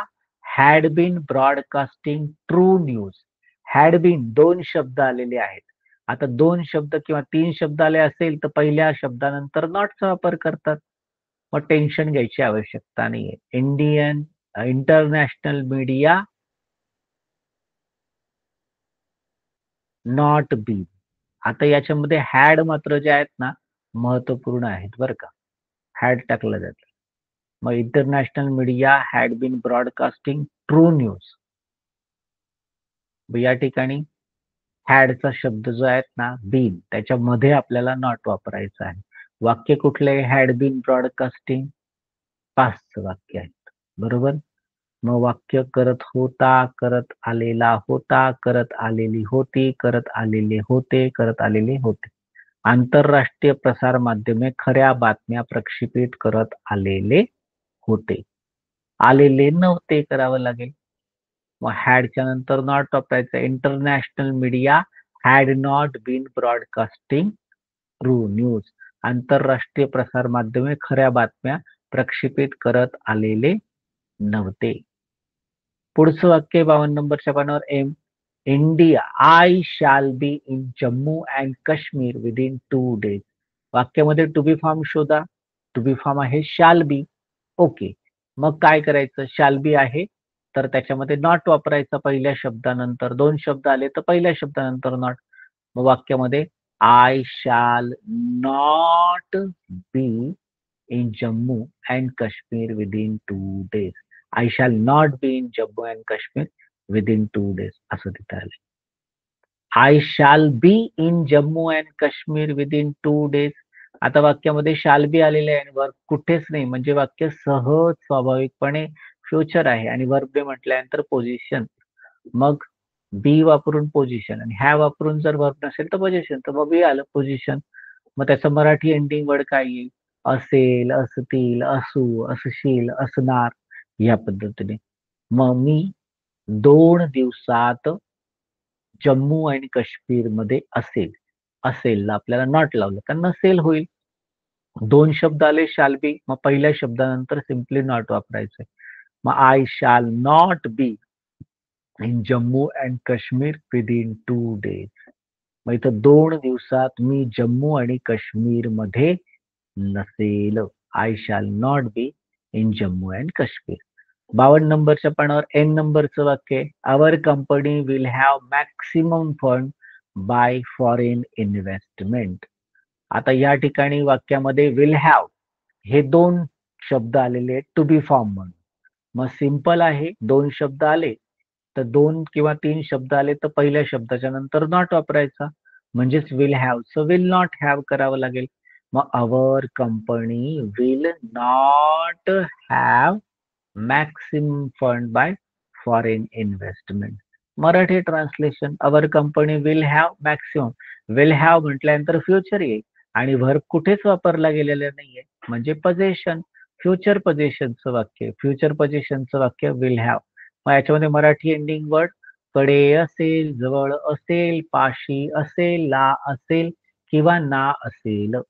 had been broadcasting true news. Had been 2 शब्द आलेले आहेत. आता 2 शब्द किंवा 3 शब्द आले असेल तर पहिल्या शब्दानंतर नॉटचा वापर करतात. मग टेन्शन घ्यायची आवश्यकता नाहीये. International media not been. आता याच्यामध्ये हॅड मात्र जे आहेत ना महत्वपूर्ण आहेत बरं का. हॅड टाकलं जातं. मग international media had been broadcasting true news. या ठिकाणी हॅडचा शब्द जो आहे ना बीन त्याच्यामध्ये आपल्याला नॉट वापरायचा आहे. वाक्य कुठले हॅड बीन ब्रॉडकास्टिंग 5 वाक्य आहेत बरोबर. मग वाक्य करत होता, करत आलेला होता, करत आलेली होती, करत आलेले होते, करत आलेले होते. आंतरराष्ट्रीय प्रसार माध्यमे खऱ्या बातम्या प्रक्षेपित करत आलेले होते. आलेले नव्हते करावं लागेल. मग हॅडच्या नंतर नॉट वापरायचं. International media had not been broadcasting true news. आंतरराष्ट्रीय प्रसार माध्यमे खऱ्या बातम्या प्रक्षेपित करत आलेले नव्हते. पुढचं वाक्य 52 नंबरच्या पानावर India I shall be in Jammu and Kashmir within 2 days. वाक्यामध्ये टू बी फॉर्म शोधा. टू बी फॉर्म आहे शाल बी. ओके. मग काय करायचं? शाल बी आहे तर त्याच्यामध्ये नॉट वापरायचा पहिल्या शब्दानंतर. 2 शब्द आले तर पहिल्या शब्दानंतर नॉट. मग वाक्यामध्ये I shall not B in Jammu and Kashmir within 2 days. I shall not be in Jammu and Kashmir within 2 days. असं तिथं आलं. I shall be in Jammu and Kashmir within 2 days. आता वाक्यामध्ये शाल बी आलेले आहे आणि verb कुठेच नाही म्हणजे वाक्य सहज स्वाभाविकपणे फ्युचर आहे आणि वर्ब म्हटल्यानंतर पोझिशन. मग बी वापरून पोझिशन आणि ह्या वापरून जर वर्ब नसेल तर पोझिशन तर मग बी आलं पोझिशन. मग त्याचं मराठी एंडिंग वर्ड काय येईल? असेल, असतील, असू, असशील, असणार या पद्धतीने. मग मी 2 दिवसात जम्मू आणि काश्मीर मध्ये असेल. असेलला आपल्याला नॉट लावलं तर नसेल होईल. 2 शब्द आले शाल बी मग पहिल्या शब्दानंतर सिम्पली नॉट वापरायचंय. मग I shall not be in Jammu and Kashmir within 2 days. मग इथं 2 दिवसात मी जम्मू आणि काश्मीर मध्ये नसेल. I shall not be in Jammu and Kashmir. 52 नंबरच्या पानावर एन नंबरचं वाक्य our company will have maximum fund by foreign investment. आता या ठिकाणी वाक्यामध्ये विल हॅव हे 2 शब्द आलेले आहेत टू बी फॉर्म म्हणून. मग सिंपल आहे 2 शब्द आले तर 2 किंवा 3 शब्द आले तर पहिल्या शब्दाच्या नंतर नॉट वापरायचा म्हणजेच will have so will not have करावं लागेल. मग our company will not have maximum fund by foreign investment. Marathi translation our company will have maximum. Will have म्हटल्यानंतर फ्युचर येईल आणि व्हर्ब कुठेच वापरला गेलेला नाहीये म्हणजे पोझिशन. फ्युचर पोझिशनचं वाक्य फ्युचर पोझिशनचं वाक्य विल हॅव. मग याच्यामध्ये मराठी एंडिंग वर्ड कडे असेल, जवळ असेल, पाशी असेल, ला असेल किंवा ना असेल.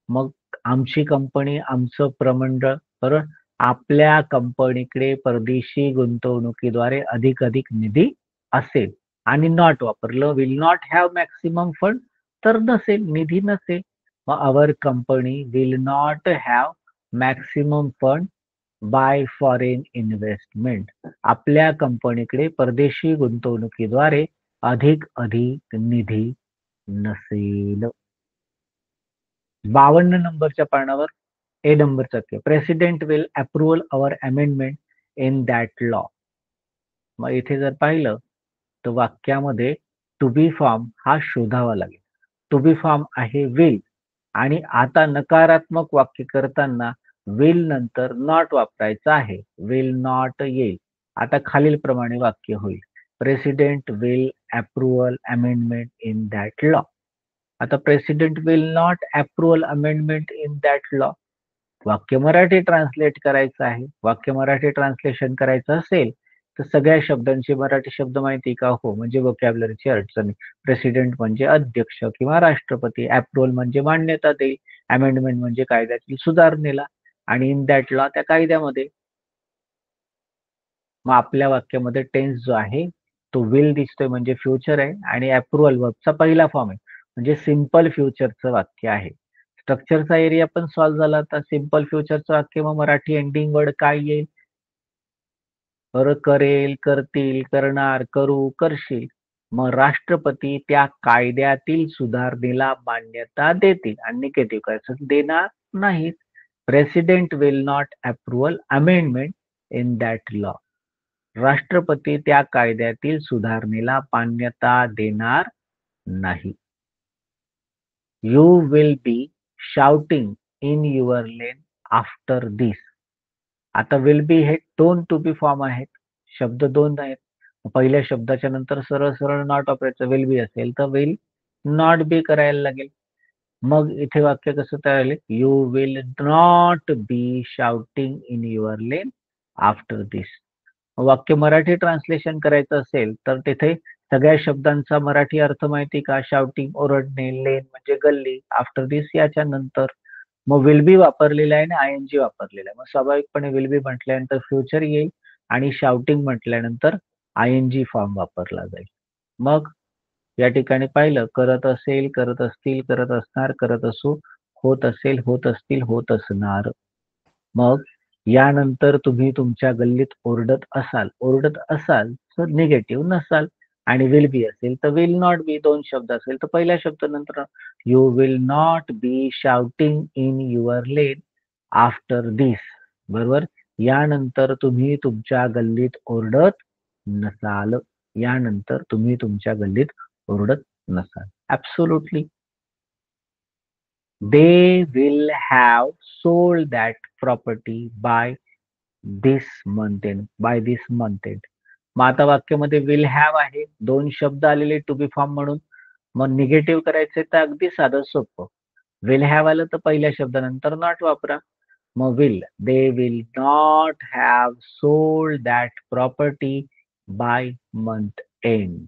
मग आमची कंपनी आमचं प्रमंडळ बरोबर आपल्या कंपनीकडे परदेशी गुंतवणुकीद्वारे अधिक निधी असेल आणि नॉट वापरलं will not have maximum fund तर नसेल निधी नसेल. मग our company will not have maximum fund by foreign investment. आपल्या कंपनीकडे परदेशी गुंतवणुकीद्वारे अधिक निधी नसेल. 52 नंबरच्या पानावर ए नंबरचा president will approval our amendment in that law. मग इथे जर पाहिलं तर वाक्यामध्ये टू बी फॉर्म हा शोधावा लागेल. टू बी फॉर्म आहे विल आणि आता नकारात्मक वाक्य करताना विल नंतर नॉट वापरायचं आहे. विल नॉट येईल. आता खालील प्रमाणे वाक्य होईल. President will approval amendment in that law. आता president will not approval amendment in that law. वाक्य मराठी ट्रान्सलेट करायचं आहे. वाक्य मराठी ट्रान्सलेशन करायचं असेल तर सगळ्या शब्दांची मराठी शब्द माहिती का? हो, म्हणजे व्होकॅब्युलरीची अडचण. प्रेसिडेंट म्हणजे अध्यक्ष किंवा राष्ट्रपती. अप्रूव्हल म्हणजे मान्यता देईल. अमेंडमेंट म्हणजे कायद्यातील सुधारणेला. आणि इन दॅट लॉ त्या कायद्यामध्ये. मग आपल्या वाक्यामध्ये टेन्स जो आहे तो विल दिसतोय म्हणजे फ्युचर आहे आणि अप्रूव्हल वर्बचा पहिला फॉर्म आहे म्हणजे सिंपल फ्युचरचं वाक्य आहे. स्ट्रक्चरचा एरिया पण सॉल्व्ह झाला. तर सिंपल फ्युचरचं वाक्य मग मराठी एंडिंग वर्ड काय येईल? करेल, करतील, करणार, करू, करशील. मग राष्ट्रपती त्या कायद्यातील सुधारणेला मान्यता देतील आणि निगेटिव्ह करायचं देणार नाहीत. President will not approval amendment in that law. राष्ट्रपती त्या कायद्यातील सुधारणेला मान्यता देणार नाही. You will be shouting in your lane after this. आता विल बी हे दोन टू बी फॉर्म आहेत. शब्द दोन आहेत. पहिल्या शब्दाच्या नंतर सरळ सरळ नॉट वापरायचं. विल बी असेल तर विल नॉट बी करायला लागेल. मग इथे वाक्य कसं तयार झाले? You will not be shouting in your lane after this. वाक्य मराठी ट्रान्सलेशन करायचं असेल तर तिथे सगळ्या शब्दांचा मराठी अर्थ माहिती का? शाउटिंग ओरडणे, लेन म्हणजे गल्ली, आफ्टर दिस याच्या नंतर. मग विल बी वापरलेला आहे आणि आयएनजी वापरलेला आहे. मग स्वाभाविकपणे विल बी म्हटल्यानंतर फ्युचर येईल आणि शाउटिंग म्हटल्यानंतर आयएनजी फॉर्म वापरला जाईल. मग या ठिकाणी पाहिलं करत असेल, करत असतील, करत असणार, करत असू, होत असेल, होत असतील, होत असणार. मग यानंतर तुम्ही तुमच्या गल्लीत ओरडत असाल तर निगेटिव्ह नसाल आणि विल बी असेल तर विल नॉट बी दोन शब्द असेल तर पहिल्या शब्दानंतर you will not be shouting in your lane after this. बरोबर. यानंतर तुम्ही तुमच्या गल्लीत ओरडत नसाल. यानंतर तुम्ही तुमच्या गल्लीत ओरडत नसाल. Absolutely. They will have sold that property by this month end. By this month end. मग आता वाक्यामध्ये विल हॅव आहे. दोन शब्द आलेले टू बी फॉर्म म्हणून. मग निगेटिव्ह करायचे तर अगदी साधं सोपं. विल हॅव आलं तर पहिल्या शब्दानंतर नॉट वापरा. मग will. They will not have sold that property by month end.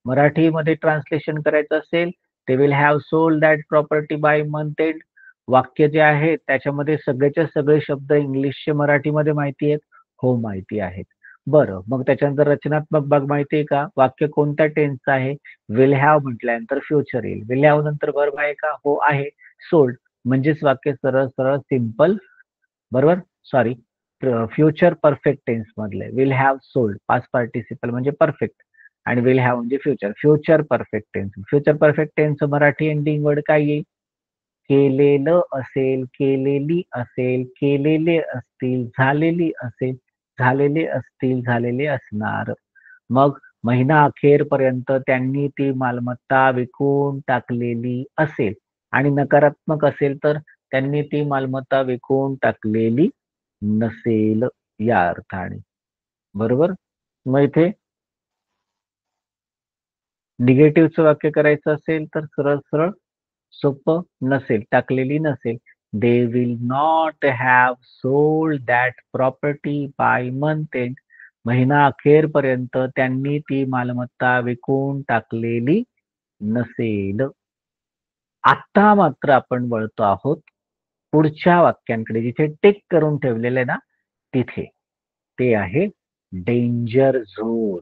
मराठीमध्ये ट्रान्सलेशन करायचं असेल ते will have sold that property by month end. वाक्य जे आहे त्याच्यामध्ये सगळेच्या सगळे शब्द इंग्लिशचे मराठीमध्ये माहिती आहेत? हो, माहिती आहेत. बरं, मग त्याच्यानंतर रचनात्मक भाग माहिती आहे का? वाक्य कोणत्या टेन्सचं आहे? विल हॅव म्हटल्यानंतर फ्युचर येईल. विल हॅव नंतर वर्ब आहे का? हो आहे. सोल्ड म्हणजेच वाक्य सरळ सरळ सिंपल. बरोबर. सॉरी, फ्युचर परफेक्ट टेन्स मधले. Will have sold past participle म्हणजे परफेक्ट आणि विल हॅव म्हणजे future. Future perfect tense. Future perfect tense Marathi ending word काय येईल? केलेलं असेल, केलेली असेल, केलेले असतील, झालेली असेल, झालेले असतील, झालेले असणार. मग महिना अखेरपर्यंत त्यांनी ती मालमत्ता विकून टाकलेली असेल आणि नकारात्मक असेल तर त्यांनी ती मालमत्ता विकून टाकलेली नसेल या अर्थाने. बरोबर. मग इथे निगेटिव्हचं वाक्य करायचं असेल तर सरळ सरळ सोपं. नसेल, टाकलेली नसेल. They will not have sold that property by month end. महिना अखेरपर्यंत त्यांनी ती मालमत्ता विकून टाकलेली नसेल. आता मात्र आपण वळतो आहोत पुढच्या वाक्यांकडे जिथे टिक करून ठेवलेले ना तिथे. ते आहे डेंजर झोन.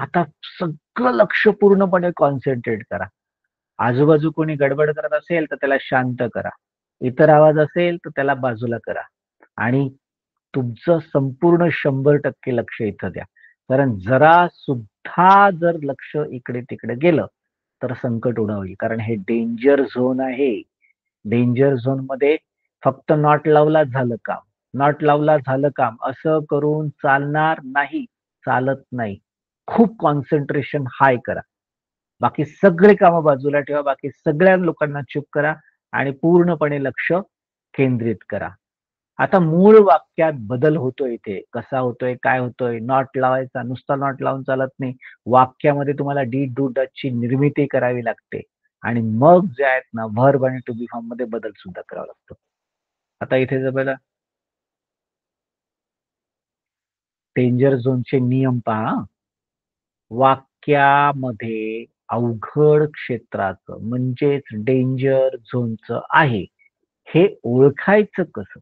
आता सगळं लक्ष पूर्णपणे कॉन्सन्ट्रेट करा. आजूबाजू कोणी गडबड करत असेल तर त्याला शांत करा. इतर आवाज असेल तर त्याला बाजूला करा आणि तुमचं संपूर्ण 100% लक्ष इथं द्या. कारण जरा सुद्धा जर लक्ष इकडे तिकडे गेलं तर संकट उडवईल. कारण हे डेंजर झोन आहे. डेंजर झोन मध्ये फक्त नॉट लावला झालं काम, नॉट लावला झालं काम असं करून चालणार नाही. चालत नाही. खूप कॉन्सन्ट्रेशन हाय करा. बाकी सगळे कामं बाजूला ठेवा. बाकी सगळ्या लोकांना चूप करा आणि पूर्णपणे लक्ष केंद्रित करा. आता मूळ वाक्यात बदल होतोय इथे. कसा होतोय? काय होतोय? नॉट लावायचा. नुसता नॉट लावून चालत नाही. वाक्यामध्ये तुम्हाला डी, डू, डच ची निर्मिती करावी लागते आणि मग जे आहेत ना व्हर्ब आणि टू बी फॉर्म मध्ये बदल सुद्धा करावा लागतो. आता इथे जर बघा डेंजर झोनचे नियम पहा. वाक्यामध्ये अवघड क्षेत्राचं म्हणजेच डेंजर झोनचं आहे हे ओळखायचं कसं?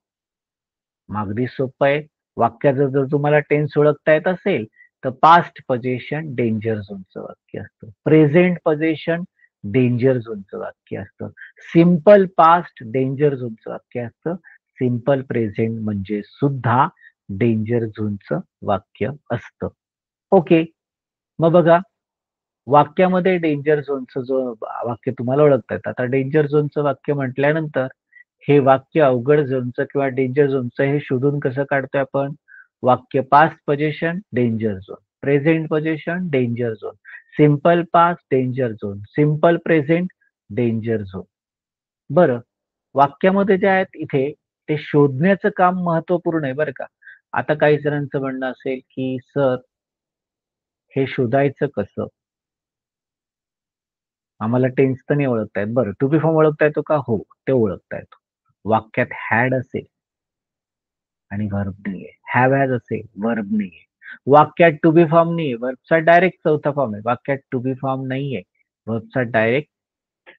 अगदी सोपं आहे. वाक्याचं जर तुम्हाला टेन्स ओळखता येत असेल तर पास्ट पोझिशन डेंजर झोनचं वाक्य असतं. प्रेझेंट पोझिशन डेंजर झोनचं वाक्य असतं. सिंपल पास्ट डेंजर झोनचं वाक्य असतं. सिंपल प्रेझेंट म्हणजे सुद्धा डेंजर झोनचं वाक्य असतं. ओके. मग बघा, वाक्यामध्ये डेंजर झोनचं जो वाक्य तुम्हाला ओळखता येतं. आता डेंजर झोनचं वाक्य म्हटल्यानंतर हे वाक्य अवघड झोनचं किंवा डेंजर झोनचं हे शोधून कसं काढतोय आपण? वाक्य past position danger zone, present position danger zone, simple past danger zone, simple present danger zone. बरं, वाक्यामध्ये जे आहेत इथे ते शोधण्याचं काम महत्वपूर्ण आहे बरं का. आता काही जणांचं म्हणणं असेल की सर हे शोधायचं कसं? आम्हाला टेन्स तर नाही ओळखता येत. बरं, टू बी फॉर्म ओळखता येतो का? हो, ते ओळखता येतो. वाक्यात हॅड असेल आणि व्हर्ब नाहीये. हॅव हॅज असेल, व्हर्ब नाहीये. वाक्यात टू बी फॉर्म नाहीये, व्हर्बचा डायरेक्ट चौथा फॉर्म आहे. वाक्यात टू बी फॉर्म नाहीये, व्हर्बचा डायरेक्ट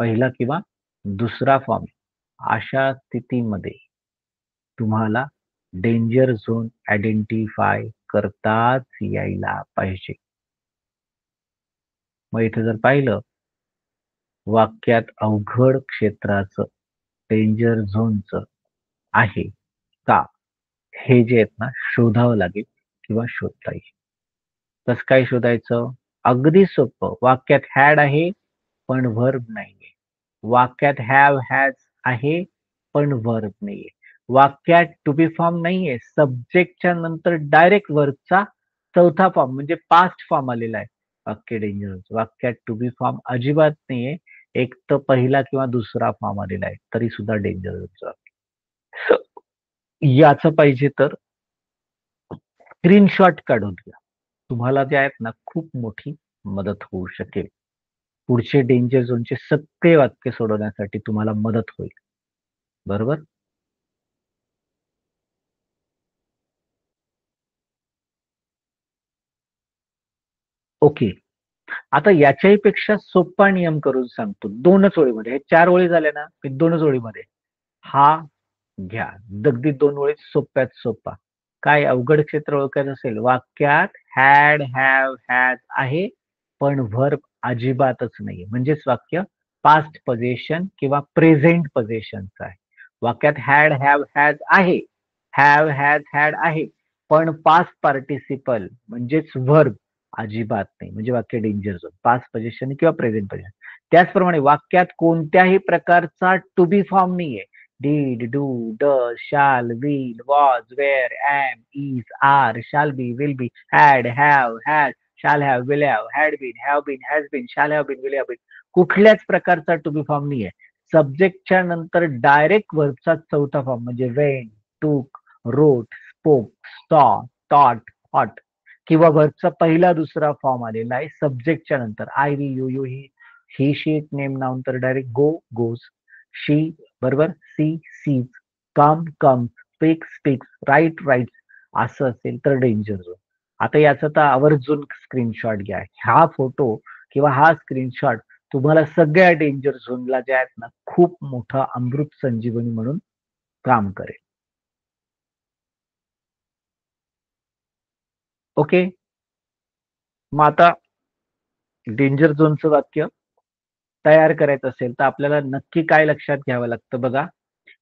पहिला किंवा दुसरा फॉर्म आहे. अशा स्थितीमध्ये तुम्हाला डेंजर झोन आयडेंटिफाय करताच यायला पाहिजे. मग इथे जर पाहिलं वाक्यात अवघड क्षेत्राचं डेंजर झोनचं आहे का हे जे आहेत ना शोधावं लागेल किंवा शोधता येईल. कसं काय शोधायचं? अगदी सोपं. वाक्यात हॅड आहे पण व्हर्ब नाहीये. वाक्यात हॅव हॅज आहे पण व्हर्ब नाहीये. वाक्यात टू बी फॉर्म नाहीये. सब्जेक्टच्या नंतर डायरेक्ट व्हर्बचा चौथा फॉर्म म्हणजे पास्ट फॉर्म आलेला आहे. वाक्य डेंजर. वाक्यात टू बी फॉर्म अजिबात नाहीये. एक तर पहिला किंवा दुसरा फॉर्म आलेला आहे तरी सुद्धा डेंजर. याचं पाहिजे तर स्क्रीनशॉट काढून घ्या. तुम्हाला जे आहेत ना खूप मोठी मदत होऊ शकेल. पुढचे डेंजर झोनचे सगळे वाक्य सोडवण्यासाठी तुम्हाला मदत होईल. बरोबर? ओके. आता याच्याही पेक्षा सोपा नियम करून सांगतो. 2च ओळीमध्ये. हे 4 ओळी झाल्या ना, हे 2च ओळीमध्ये. हा घ्या. अगदी 2 ओळीत सोप्यात सोपा. काय अवघड क्षेत्र ओळखायचं असेल, वाक्यात हॅड, हॅव, हॅज आहे, पण व्हर्ब अजिबातच नाहीये. म्हणजेच वाक्य पास्ट पोझिशन किंवा प्रेझेंट पोझिशनचं आहे. वाक्यात हॅड, हॅव, हॅज आहे. हॅव, हॅज, हॅड आहे. पण पास्ट पार्टिसिपल म्हणजेच व्हर्ब अजिबात नाही. म्हणजे वाक्य डेंजर झोन. पास्ट पोझिशन किंवा प्रेझेंट पोझिशन. त्याचप्रमाणे वाक्यात कोणत्याही प्रकारचा टू बी फॉर्म नाहीये. did, do, does, shall, will, was, were, am, is, are, shall be, will be, had, have, has, shall have, will have been, has been, shall have been, will have been. कुठल्याच प्रकारचा to be form नाहीये. सब्जेक्टच्या नंतर direct व्हर्बचा चौथा form म्हणजे Wien, टूक, रोट, spoke, सॉ, टॉट, hot किंवा व्हर्बचा पहिला दुसरा फॉर्म आलेला आहे सब्जेक्टच्या नंतर. I, we, you, he, she, name, noun तर डायरेक्ट गो, गोज, शी बरोबर, see, sees, come, comes, speaks, writes असं असेल तर डेंजर झोन. आता याचा तर आवर्जून स्क्रीनशॉट घ्या. हा फोटो किंवा हा स्क्रीनशॉट तुम्हाला सगळ्या डेंजर झोनला ज्या आहेत ना खूप मोठा अमृत संजीवनी म्हणून काम करेल. ओके. मग आता डेंजर झोनचं वाक्य तयार करायचं असेल तर आपल्याला नक्की काय लक्षात घ्यावं लागतं बघा.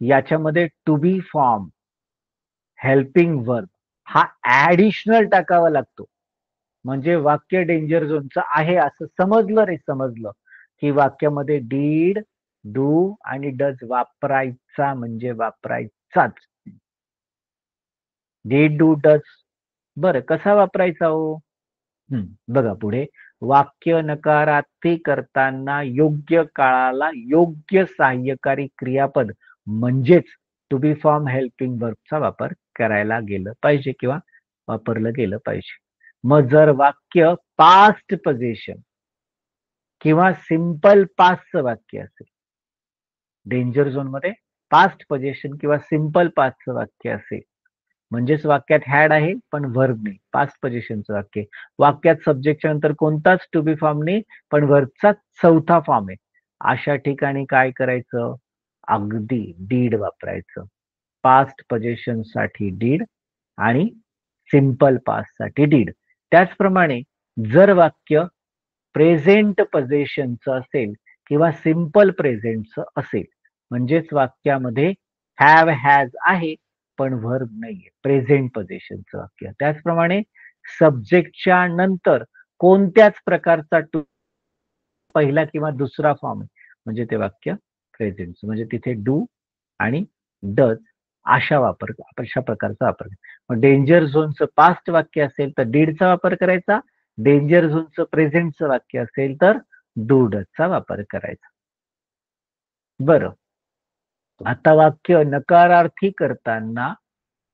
याच्यामध्ये to be form, helping verb हा ऍडिशनल टाकावा लागतो. म्हणजे वाक्य डेंजर झोनचं आहे असं समजलं रे समजलं की वाक्यामध्ये डीड, डू आणि डज वापरायचा म्हणजे वापरायचाच. Did, do, does. बरं, कसा वापरायचा हो? बघा पुढे. वाक्य नकारार्थी करताना योग्य काळाला योग्य सहाय्यकारी क्रियापद म्हणजेच टू बी फॉर्म हेल्पिंग वर्बचा वापर करायला गेलं पाहिजे किंवा वापरलं गेलं पाहिजे. मग जर वाक्य पास्ट पोझिशन किंवा सिंपल पास्टचं वाक्य असेल, डेंजर झोन मध्ये पास्ट पोझिशन किंवा सिंपल पास्टचं वाक्य असेल म्हणजेच वाक्यात हॅड आहे पण व्हर्ब नाही, पास्ट पोझिशनचं वाक्य. वाक्यात सब्जेक्टच्या नंतर कोणताच टू बी फॉर्म नाही पण व्हर्बचा चौथा फॉर्म आहे. अशा ठिकाणी काय करायचं, अगदी डीड वापरायचं. पास्ट पोझिशन साठी डीड आणि सिंपल पास्ट साठी डीड. त्याचप्रमाणे जर वाक्य प्रेझेंट पोझिशनचं असेल किंवा सिंपल प्रेझेंटचं असेल, म्हणजेच वाक्यामध्ये हॅव हॅज आहे पण व्हर्ब नाहीये, प्रेझेंट पोझिशनचं वाक्य. त्याचप्रमाणे सब्जेक्टच्या नंतर कोणत्याच प्रकारचा टू पहिला किंवा दुसरा फॉर्म आहे, म्हणजे ते वाक्य प्रेझेंटचं, म्हणजे तिथे डू आणि डज अशा प्रकारचा वापर. मग डेंजर झोनचं पास्ट वाक्य असेल तर डीडचा वापर करायचा, डेंजर झोनचं प्रेझेंटचं वाक्य असेल तर डू डजचा वापर करायचा. बरं, आता वाक्य नकारार्थी करताना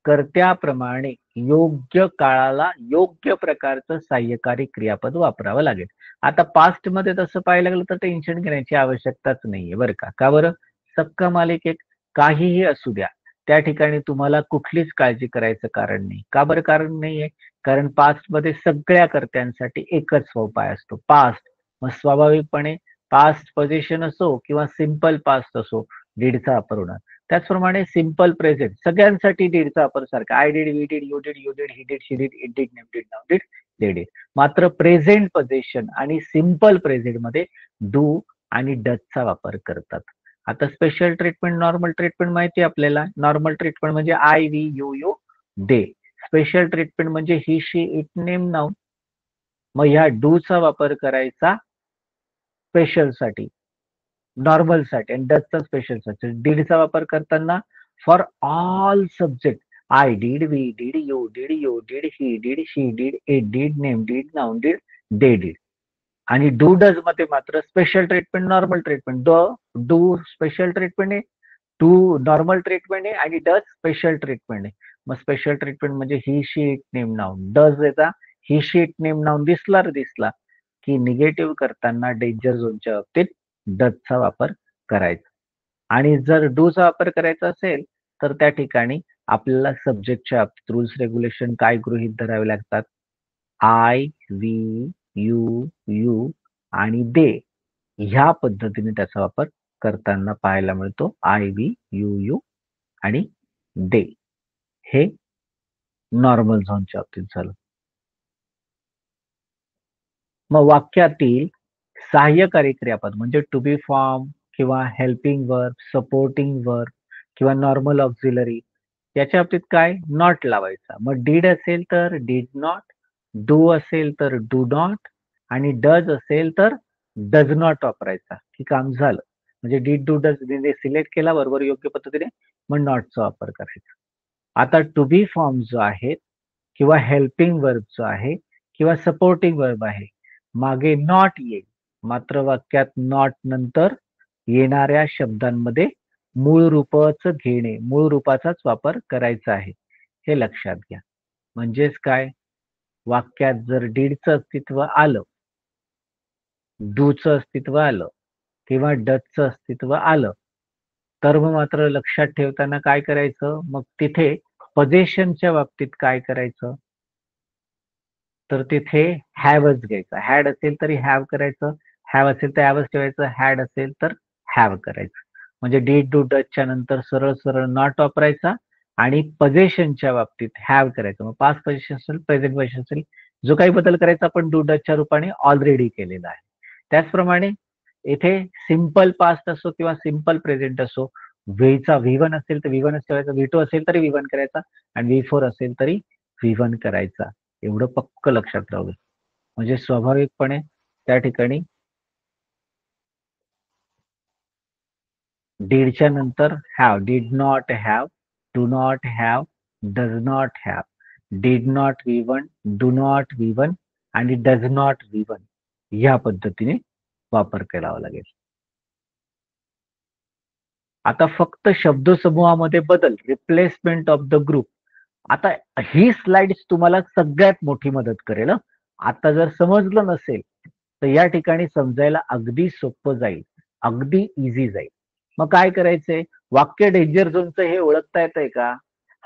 कर्त्याप्रमाणे योग्य काळाला योग्य प्रकारचं सहाय्यकारी क्रियापद वापरावं लागेल. आता पास्ट मध्ये तसं पाहायला गेलं तर टेन्शन घेण्याची आवश्यकताच नाहीये बरं का. का बरं? सक्का मालिक एक काहीही असू द्या, त्या ठिकाणी तुम्हाला कुठलीच काळजी करायचं कारण नाही. का बरं कारण नाहीये? कारण पास्ट मध्ये सगळ्या कर्त्यांसाठी एकच उपाय असतो, पास्ट. मग स्वाभाविकपणे पास्ट पोझिशन असो किंवा सिंपल पास्ट असो, डीडचा वापर होणार. त्याचप्रमाणे सिंपल प्रेझेंट सगळ्यांसाठी डीडचा वापर सारखा. I did, we did, you did, he did, she did, it did, name did, noun did, they did. मात्र प्रेझेंट पोझिशन आणि सिंपल प्रेझेंट मध्ये डू आणि डजचा वापर करतात. आता स्पेशल ट्रीटमेंट, नॉर्मल ट्रीटमेंट माहिती आपल्याला. नॉर्मल ट्रीटमेंट म्हणजे I, we, you, they. Special treatment म्हणजे he, she, it, name, noun. मग ह्या डूचा वापर करायचा स्पेशल साठी, नॉर्मल साठी, आणि डजचा स्पेशल साठी. डीडचा वापर करताना for all subject, I did, we did, you did, he did, she did, it did, name did, noun did, they did. आणि डू डज मध्ये मात्र special treatment, normal treatment. Do special treatment आहे, to normal treatment आहे आणि does special treatment आहे. मग special treatment म्हणजे he, she, it, name, noun. Does याचा ही, शी, इट, नेम, नाउन दिसला की निगेटिव्ह करताना डेंजर झोनच्या बाबतीत डजचा वापर करायचा. आणि जर डूचा वापर करायचा असेल तर त्या ठिकाणी आपल्याला सब्जेक्टच्या बाबतीत रूल्स रेग्युलेशन काय गृहीत धरावे लागतात, आय, वी, यू आणि दे ह्या पद्धतीने त्याचा वापर करताना पाहायला मिळतो. आय, वी, यू आणि दे हे नॉर्मल झोनच्या बाबतीत झालं. मग वाक्यातील सहाय्यकारी क्रियापद म्हणजे टू बी फॉर्म किंवा हेल्पिंग वर्ब, सपोर्टिंग वर्ब किंवा नॉर्मल ऑक्झिलरी, याच्या बाबतीत काय नॉट लावायचा. मग डीड असेल तर डीड नॉट, डू असेल तर डू नॉट आणि डज असेल तर डज नॉट वापरायचा की काम झालं. म्हणजे डीड, डू, डज सिलेक्ट केला बरोबर योग्य पद्धतीने, मग नॉटचा वापर करायचा. आता टू बी फॉर्म जो आहे किंवा हेल्पिंग वर्ब जो आहे किंवा सपोर्टिंग वर्ब आहे, मागे नॉट येईल, मात्र वाक्यात नॉट नंतर येणाऱ्या शब्दांमध्ये मूळ रूपाचं घेणे, मूळ रूपाचाच वापर करायचा आहे, हे लक्षात घ्या. म्हणजेच काय, वाक्यात जर डीडचं अस्तित्व आलं, डूचं अस्तित्व आलं किंवा डजचं अस्तित्व आलं तर मग मात्र लक्षात ठेवताना काय करायचं, मग तिथे पोझिशनच्या बाबतीत काय करायचं, तर तिथे हॅवच घ्यायचा. हॅड असेल तरी हॅव करायचं, हॅव असेल तर हॅवच ठेवायचं, हॅड असेल तर हॅव करायचं. म्हणजे डीड, डू, डजच्या नंतर सरळ सरळ नॉट वापरायचा आणि पोझिशनच्या बाबतीत हॅव करायचं. मग पास्ट पोझिशन असेल, प्रेझेंट पोझिशन असेल, जो काही बदल करायचा आपण डू डजच्या रूपाने ऑलरेडी केलेला आहे. त्याचप्रमाणे इथे सिंपल पास्ट असो किंवा सिंपल प्रेझेंट असो, व्हीचा V1 असेल तर V1च ठेवायचा, V2 असेल तरी V1 करायचा आणि V4 असेल तरी V1 करायचा. एवढं पक्क लक्षात राहू दे. म्हणजे स्वाभाविकपणे त्या ठिकाणी डीडच्या नंतर have, did not have, do not have, does not have, did not V1, do not V1 आणि डज नॉट V1 या पद्धतीने वापर करावा लागेल. आता फक्त शब्दसमूहामध्ये बदल, रिप्लेसमेंट ऑफ द ग्रुप. आता ही स्लाइड्स तुम्हाला सगळ्यात मोठी मदत करेल. आता जर समजलं नसेल तर या ठिकाणी समजायला अगदी सोपं जाईल, अगदी इझी जाईल. मग काय करायचंय, वाक्य डेंजर झोनचं हे ओळखता येतंय का?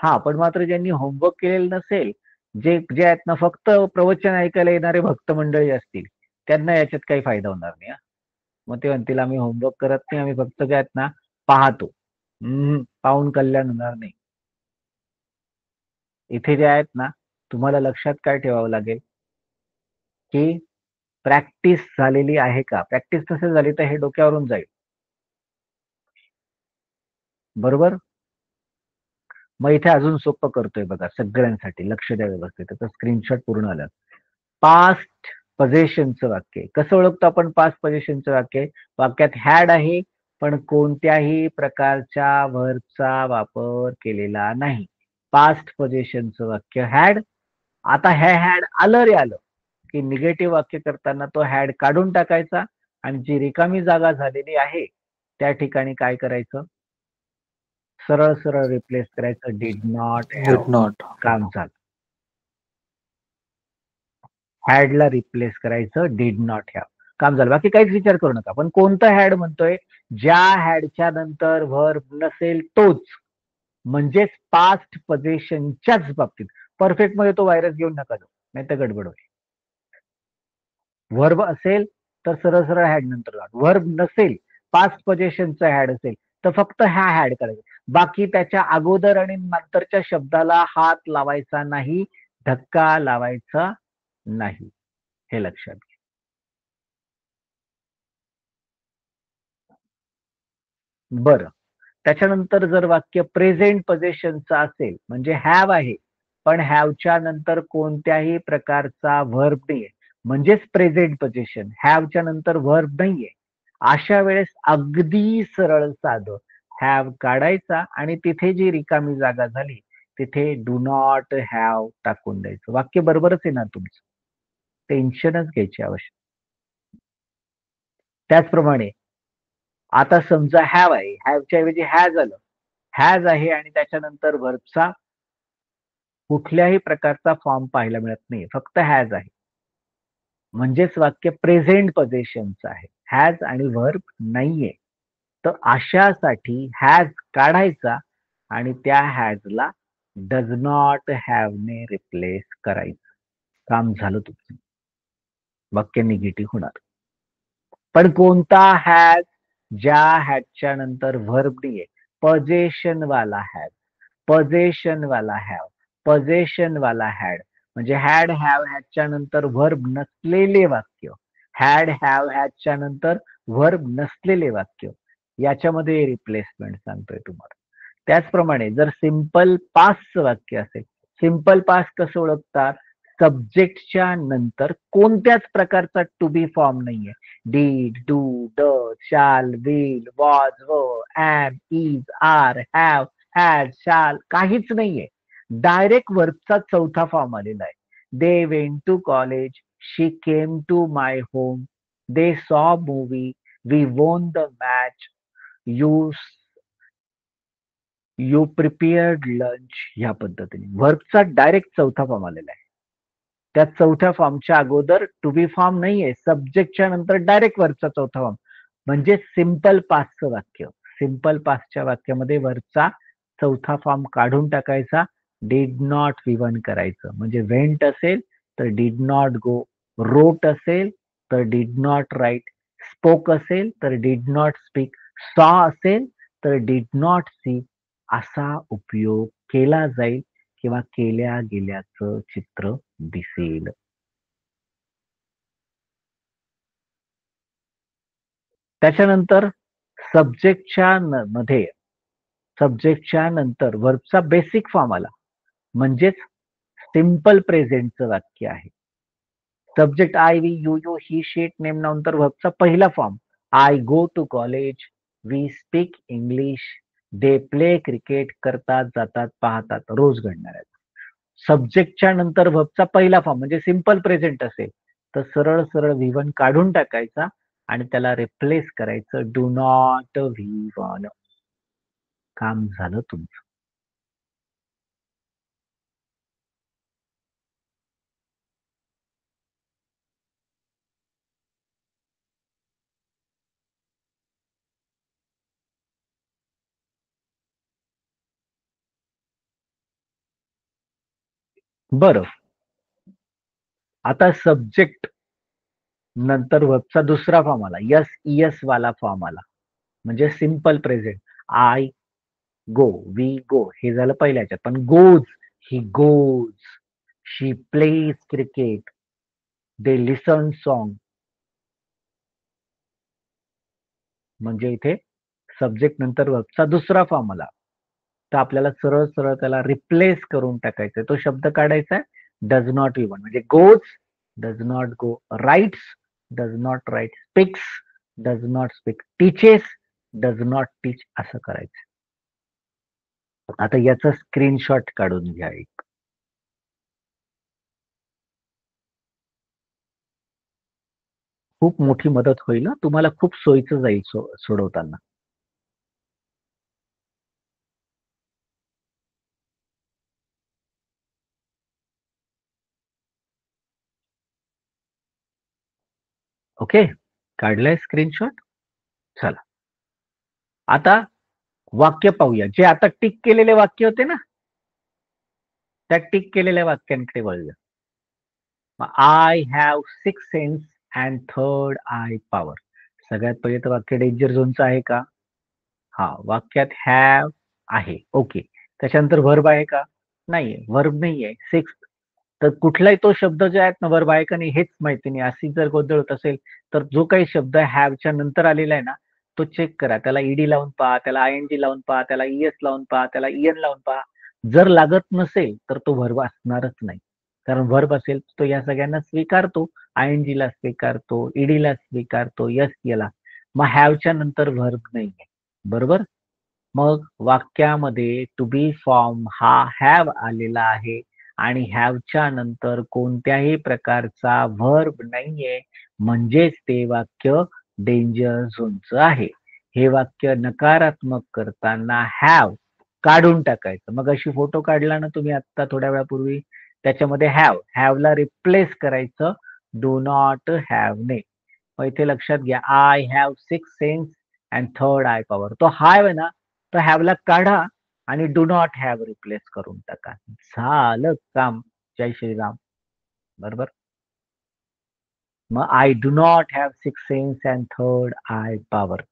हा, पण मात्र ज्यांनी होमवर्क केलेलं नसेल, जे आहेत ना फक्त प्रवचन ऐकायला येणारे भक्त मंडळी असतील, त्यांना याच्यात काही फायदा होणार नाही. मग ते म्हणतील आम्ही होमवर्क करत नाही, आम्ही फक्त काय आहेत ना पाहतो. पाहून कल्याण होणार नाही. इथे जे आहेत ना, तुम्हाला लक्षात काय ठेवावं लागेल, की प्रॅक्टिस झालेली आहे का? प्रॅक्टिस नसेल झाली तर हे डोक्यावरून जाईल. बरोबर? मग इथे अजून सोपं करतोय बघा सगळ्यांसाठी. लक्ष द्या व्यवस्थित. त्याचा स्क्रीनशॉट पूर्ण आला. पास्ट पोझिशनचं वाक्य. कसं ओळखतो आपण पास्ट पोझिशनचं वाक्य? वाक्यात हॅड आहे, पण कोणत्याही प्रकारच्या व्हर्बचा वापर केलेला नाही. पास्ट पोझिशनचं वाक्य हॅड. आता हे हॅड आलं रे आलं, की निगेटिव्ह वाक्य करताना तो हॅड काढून टाकायचा आणि जी रिकामी जागा झालेली आहे त्या ठिकाणी काय करायचं? सरळ सरळ रिप्लेस करायचं did not have. Did not. काम झालं. हॅडला रिप्लेस करायचं डिड नॉट हॅव. काम झालं. बाकी काहीच विचार करू नका. पण कोणतं हॅड म्हणतोय? ज्या हॅडच्या नंतर व्हर्ब नसेल तोच. म्हणजेच पास्ट पोझिशनच्याच बाबतीत. परफेक्ट मध्ये तो व्हायरस घेऊन नका जाऊ, नाही तर गडबड होईल. व्हर्ब असेल तर सरळ सरळ हॅड नंतर व्हर्ब नसेल, पास्ट पोझिशनचा हॅड असेल तर फक्त हा हॅड करायचा. बाकी त्याच्या अगोदर आणि नंतरच्या शब्दाला हात लावायचा नाही, धक्का लावायचा नाही. हे लक्षात घ्या. बरं, त्याच्यानंतर जर वाक्य प्रेझेंट पोझिशनचं असेल, म्हणजे हॅव आहे, पण हॅवच्या नंतर कोणत्याही प्रकारचा व्हर्ब नाहीये, म्हणजेच प्रेझेंट पोझिशन. हॅवच्या नंतर व्हर्ब नाहीये. अशा वेळेस अगदी सरळ साधं हॅव काढायचा आणि तिथे जी रिकामी जागा झाली तिथे डू नॉट हॅव टाकून द्यायचं. वाक्य बरोबरच आहे ना तुमचं, टेन्शनच घ्यायची आवश्यक. त्याचप्रमाणे आता समजा हॅव आहे, हॅवच्या ऐवजी हॅज आलं. हॅज आहे आणि त्याच्यानंतर व्हर्बचा कुठल्याही प्रकारचा फॉर्म पाहायला मिळत नाही, फक्त हॅज आहे. म्हणजेच वाक्य प्रेझेंट पोझिशनचं आहे. हॅज आणि व्हर्ब नाहीये. तर अशासाठी हॅज काढायचा आणि त्या हॅजला डज नॉट हॅवने रिप्लेस करायचं. काम झालं तुमचं. वाक्य निगेटिव्ह होणार. पण कोणता हॅज? ज्या हॅजच्या नंतर व्हर्ब नाहीये. पोझिशन वाला हॅज, पोझिशन वाला हॅव, पोझिशन वाला हॅड. म्हणजे हॅड हॅव हॅजच्या नंतर व्हर्ब नसलेले वाक्य. हॅड हॅव हॅजच्या नंतर व्हर्ब नसलेले वाक्य. याच्यामध्ये रिप्लेसमेंट सांगतोय तुम्हाला. त्याचप्रमाणे जर सिंपल पास्टचं वाक्य असेल, सिंपल पास्ट कसं ओळखतात? सब्जेक्टच्या नंतर कोणत्याच प्रकारचा टू बी फॉर्म नाहीये. Did, do, does, shall, will, was, were, am, is, are, have, has, shall काहीच नाहीये. डायरेक्ट वर्बचा चौथा फॉर्म आलेला आहे. They went to college, she came to my home, they saw movie, we won the match, you you prepared lunch. ह्या पद्धतीने वर्बचा direct चौथा form आलेला आहे. त्या चौथ्या फॉर्मच्या अगोदर टू बी फॉर्म नाहीये. सब्जेक्टच्या नंतर डायरेक्ट वर्बचा चौथा फॉर्म. म्हणजे सिंपल पास्टचं वाक्य. सिंपल पास्टच्या वाक्यामध्ये वर्बचा चौथा फॉर्म काढून टाकायचा. डिड नॉट विवन करायचं. म्हणजे वेंट असेल तर डिड नॉट गो, रोट असेल तर डिड नॉट राईट, स्पोक असेल तर डिड नॉट स्पीक, सॉ असेल तर डिड नॉट सी असा उपयोग केला जाईल किंवा केल्या गेल्याचं चित्र दिसेल. त्याच्यानंतर सब्जेक्टच्या मध्ये सब्जेक्टच्या नंतर वर्बचा बेसिक फॉर्म आला, म्हणजेच सिंपल प्रेझेंटचं वाक्य आहे. Subject I, we, you, he, she, name, noun तर वर्बचा पहिला form. I go to college, we speak English, they play cricket, करतात, जातात, पाहतात, रोज घडणाऱ्या. सब्जेक्टच्या नंतर व्हर्बचा पहिला फॉर्म म्हणजे सिंपल प्रेझेंट असेल तर सरळ सरळ व्ही वन काढून टाकायचा आणि त्याला रिप्लेस करायचं डू नॉट व्ही वन. काम झालं तुमचं. बरं, आता सब्जेक्ट नंतर वर्बचा दुसरा फॉर्म आला, यस इयस वाला फॉर्म आला, म्हणजे simple present. I go, we go, हे झालं पहिल्या ह्याच्यात. पण goes, he goes, she plays cricket, they listen song, म्हणजे इथे सब्जेक्ट नंतर वर्बचा दुसरा फॉर्म आला. तर आपल्याला सरळ सरळ त्याला रिप्लेस करून टाकायचं. तो शब्द काढायचा आहे, डज नॉट इवन, म्हणजे goes, does not go, writes, does not write, speaks, does not speak, teaches, does not teach, असं करायचं. आता याचा स्क्रीनशॉट काढून घ्या एक. खूप मोठी मदत होईल हं. तुम्हाला खूप सोयीचं जाईल सोडवताना. ओके, काढलाय स्क्रीनशॉट. चला, आता वाक्य पाहूया. जे आता टिक केलेले वाक्य होते ना, त्या टिक केलेल्या वाक्यांकडे वळूया. I have six sense and third eye power. सगळ्यात पहिले तर वाक्य डेंजर झोनचं आहे का? हा, वाक्यात हॅव आहे. ओके. त्याच्यानंतर व्हर्ब आहे का? नाहीये. व्हर्ब नाहीये. सिक्स, तर कुठलाही तो शब्द जे आहेत ना, व्हर्ब आहे का नाही हेच माहिती नाही. अशी जर गोंधळ होत असेल, तर जो काही शब्द हॅवच्या नंतर आलेला आहे ना, तो चेक करा. त्याला ईडी लावून पहा, त्याला आयएनजी लावून पहा, त्याला ईएस लावून पहा, त्याला ईएन लावून पहा. जर लागत नसेल, तर तो व्हर्ब असणारच नाही. कारण व्हर्ब असेल तो या सगळ्यांना स्वीकारतो. आयएनजी ला स्वीकारतो, ईडी ला स्वीकारतो, यस याला. मग हॅवच्या नंतर व्हर्ब नाहीये. बरोबर? मग वाक्यामध्ये टू बी फॉर्म हा हॅव आलेला आहे आणि हॅवच्या नंतर कोणत्याही प्रकारचा व्हर्ब नाहीये, म्हणजेच ते वाक्य डेंजर झोनचं आहे. हे वाक्य नकारात्मक करताना हॅव काढून टाकायचं. मग अशी फोटो काढला ना तुम्ही आता थोड्या वेळापूर्वी, त्याच्यामध्ये हॅवला रिप्लेस करायचं डू नॉट हॅव ने. मग इथे लक्षात घ्या, I have six sense and third eye power. तो हाय आहे ना, तो हॅवला काढा आणि डू नॉट हॅव रिप्लेस करून टाका. झालं काम. जय श्रीराम. बरोबर. मग I do not have six sense and third eye power.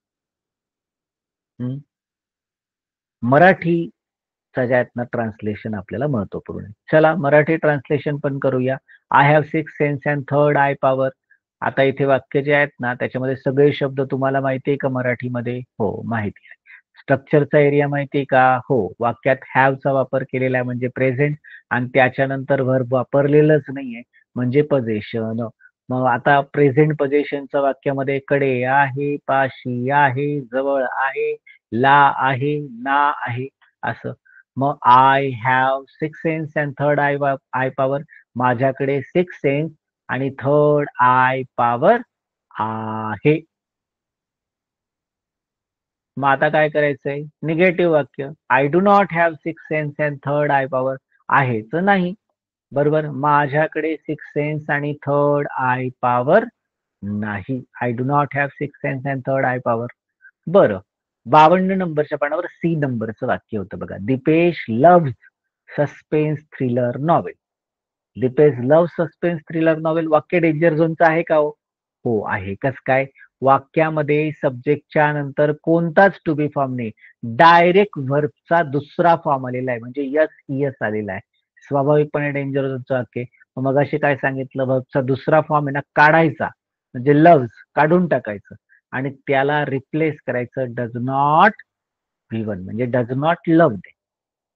मराठीच्या ज्यातनं ट्रान्सलेशन आपल्याला महत्वपूर्ण आहे. चला मराठी ट्रान्सलेशन पण करूया. I have six sense and third eye power. आता इथे वाक्य जे आहेत ना, त्याच्यामध्ये सगळे शब्द तुम्हाला माहिती आहे का मराठीमध्ये? हो, माहिती आहे. स्ट्रक्चरचा एरिया माहिती आहे का? हो. वाक्यात हॅवचा वापर केलेला आहे म्हणजे प्रेझेंट, आणि त्याच्यानंतर व्हर्ब वापरलेलंच नाहीये म्हणजे पोझिशन. मग आता प्रेझेंट पोझिशनच्या वाक्यामध्ये कडे आहे, पाशी आहे, जवळ आहे, ला आहे, ना आहे, असं. मग I have six sense and third eye power. माझ्याकडे सिक्स सेन्स आणि थर्ड आय पॉवर आहे. मग आता काय करायचंय? निगेटिव्ह वाक्य. I do not have six sense and third eye power. आहेच नाही. बरोबर. माझ्याकडे सिक्स सेन्स आणि थर्ड आय पॉवर नाही. I do not have six sense and third eye power. बरं. 52 नंबरच्या पानावर सी नंबरचं वाक्य होतं बघा. Dipesh love suspense thriller novel. Dipesh love suspense thriller novel. वाक्य डेंजर झोनचं आहे का हो? हो आहे. कसं काय? वाक्यामध्ये सब्जेक्टच्या नंतर कोणताच टू बी फॉर्म नाही. डायरेक्ट व्हर्बचा दुसरा फॉर्म आलेला आहे म्हणजे यस इयस आलेला आहे. स्वाभाविकपणे डेंजर झोनचं वाक्य. मग अशी काय सांगितलं? व्हर्बचा दुसरा फॉर्म आहे ना काढायचा, म्हणजे लव्ज काढून टाकायचं आणि त्याला रिप्लेस करायचं डज नॉट V1, म्हणजे डज नॉट लव्ह.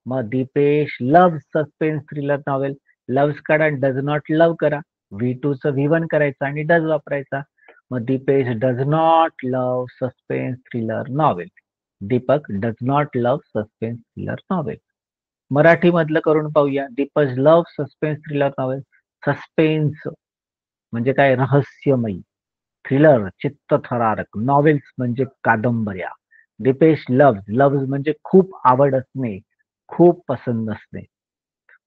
मग Deepesh love suspense thriller novel. Loves काढा, डज नॉट लव्ह करा. V2 चं V1 करायचं आणि डज वापरायचा. मग Deepesh does not love suspense thriller novel. Deepak does not love suspense thriller novel. मराठी मधलं करून पाहूया. Deepak love suspense thriller novel. Suspense म्हणजे काय? रहस्यमयी. थ्रिलर चित्तथरारक. नॉवेल्स म्हणजे कादंबऱ्या. दीपेश लव्ह म्हणजे खूप आवड असणे, खूप पसंत असणे.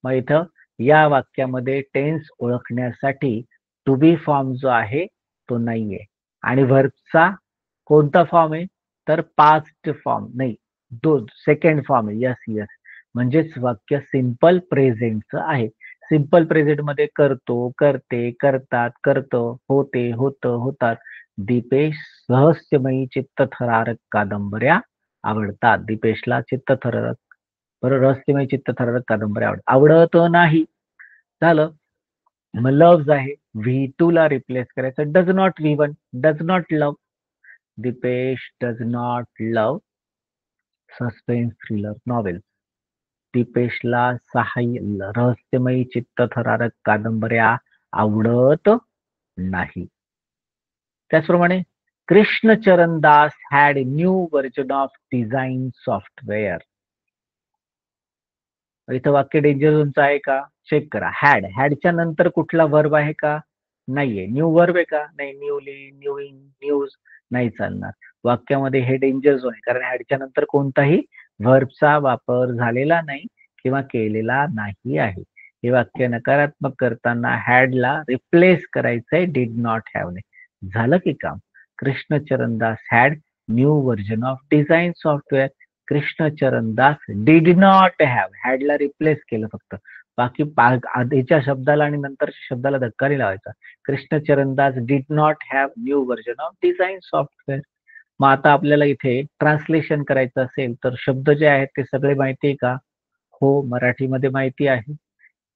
मग इथं या वाक्यामध्ये टेन्स ओळखण्यासाठी टू बी फॉर्म जो आहे तो नाहीये आणि व्हर्बचा कोणता फॉर्म आहे? तर पास्ट फॉर्म नाही, सेकंड फॉर्म आहे. यस यस, म्हणजेच वाक्य सिंपल प्रेझेंटचं आहे. सिंपल प्रेझेंट मध्ये करतो, करते, करतात, करतो, होते, होतं, होतात. दीपेश रहस्यमयी चित्तथरारक कादंबऱ्या आवडतात. दीपेशला चित्तथरारक बरं रहस्यमय चित्तथरारक कादंबऱ्या आवडत नाही. झालं. मग लव्ज आहे. V2 ला रिप्लेस करायचं. Does not V1 does not love. Dipesh does not love suspense thriller novel. दीपेशला रहस्यमयी चित्तथरारक कादंबऱ्या आवडत नाही. त्याचप्रमाणे Krishnacharan Das had new version of design software. इथं वाक्य डेंजर झोनचं आहे का? चेक करा. हॅडच्या नंतर कुठला वर्ब आहे का? नाहीये. न्यू वर्ब आहे का? नाही. न्यूली, न्यूइंग, न्यूज नाही चालणार. वाक्यामध्ये हे डेंजर झोन आहे कारण हॅडच्या नंतर कोणताही व्हर्बचा वापर झालेला नाही किंवा केलेला नाही आहे. हे वाक्य नकारात्मक करताना हॅडला रिप्लेस करायचंय डिड नॉट हॅवने. झालं की काम? Krishnacharan Das had new version of design software. Krishnacharan Das did not have. हॅडला रिप्लेस केलं फक्त. बाकी आधीच्या शब्दाला आणि नंतरच्या शब्दाला धक्का नाही लावायचा. Krishnacharan Das did not have new version of design software. मग आता आपल्याला इथे ट्रान्सलेशन करायचं असेल तर शब्द जे आहेत ते सगळे माहिती आहे का? हो, मराठीमध्ये माहिती आहे.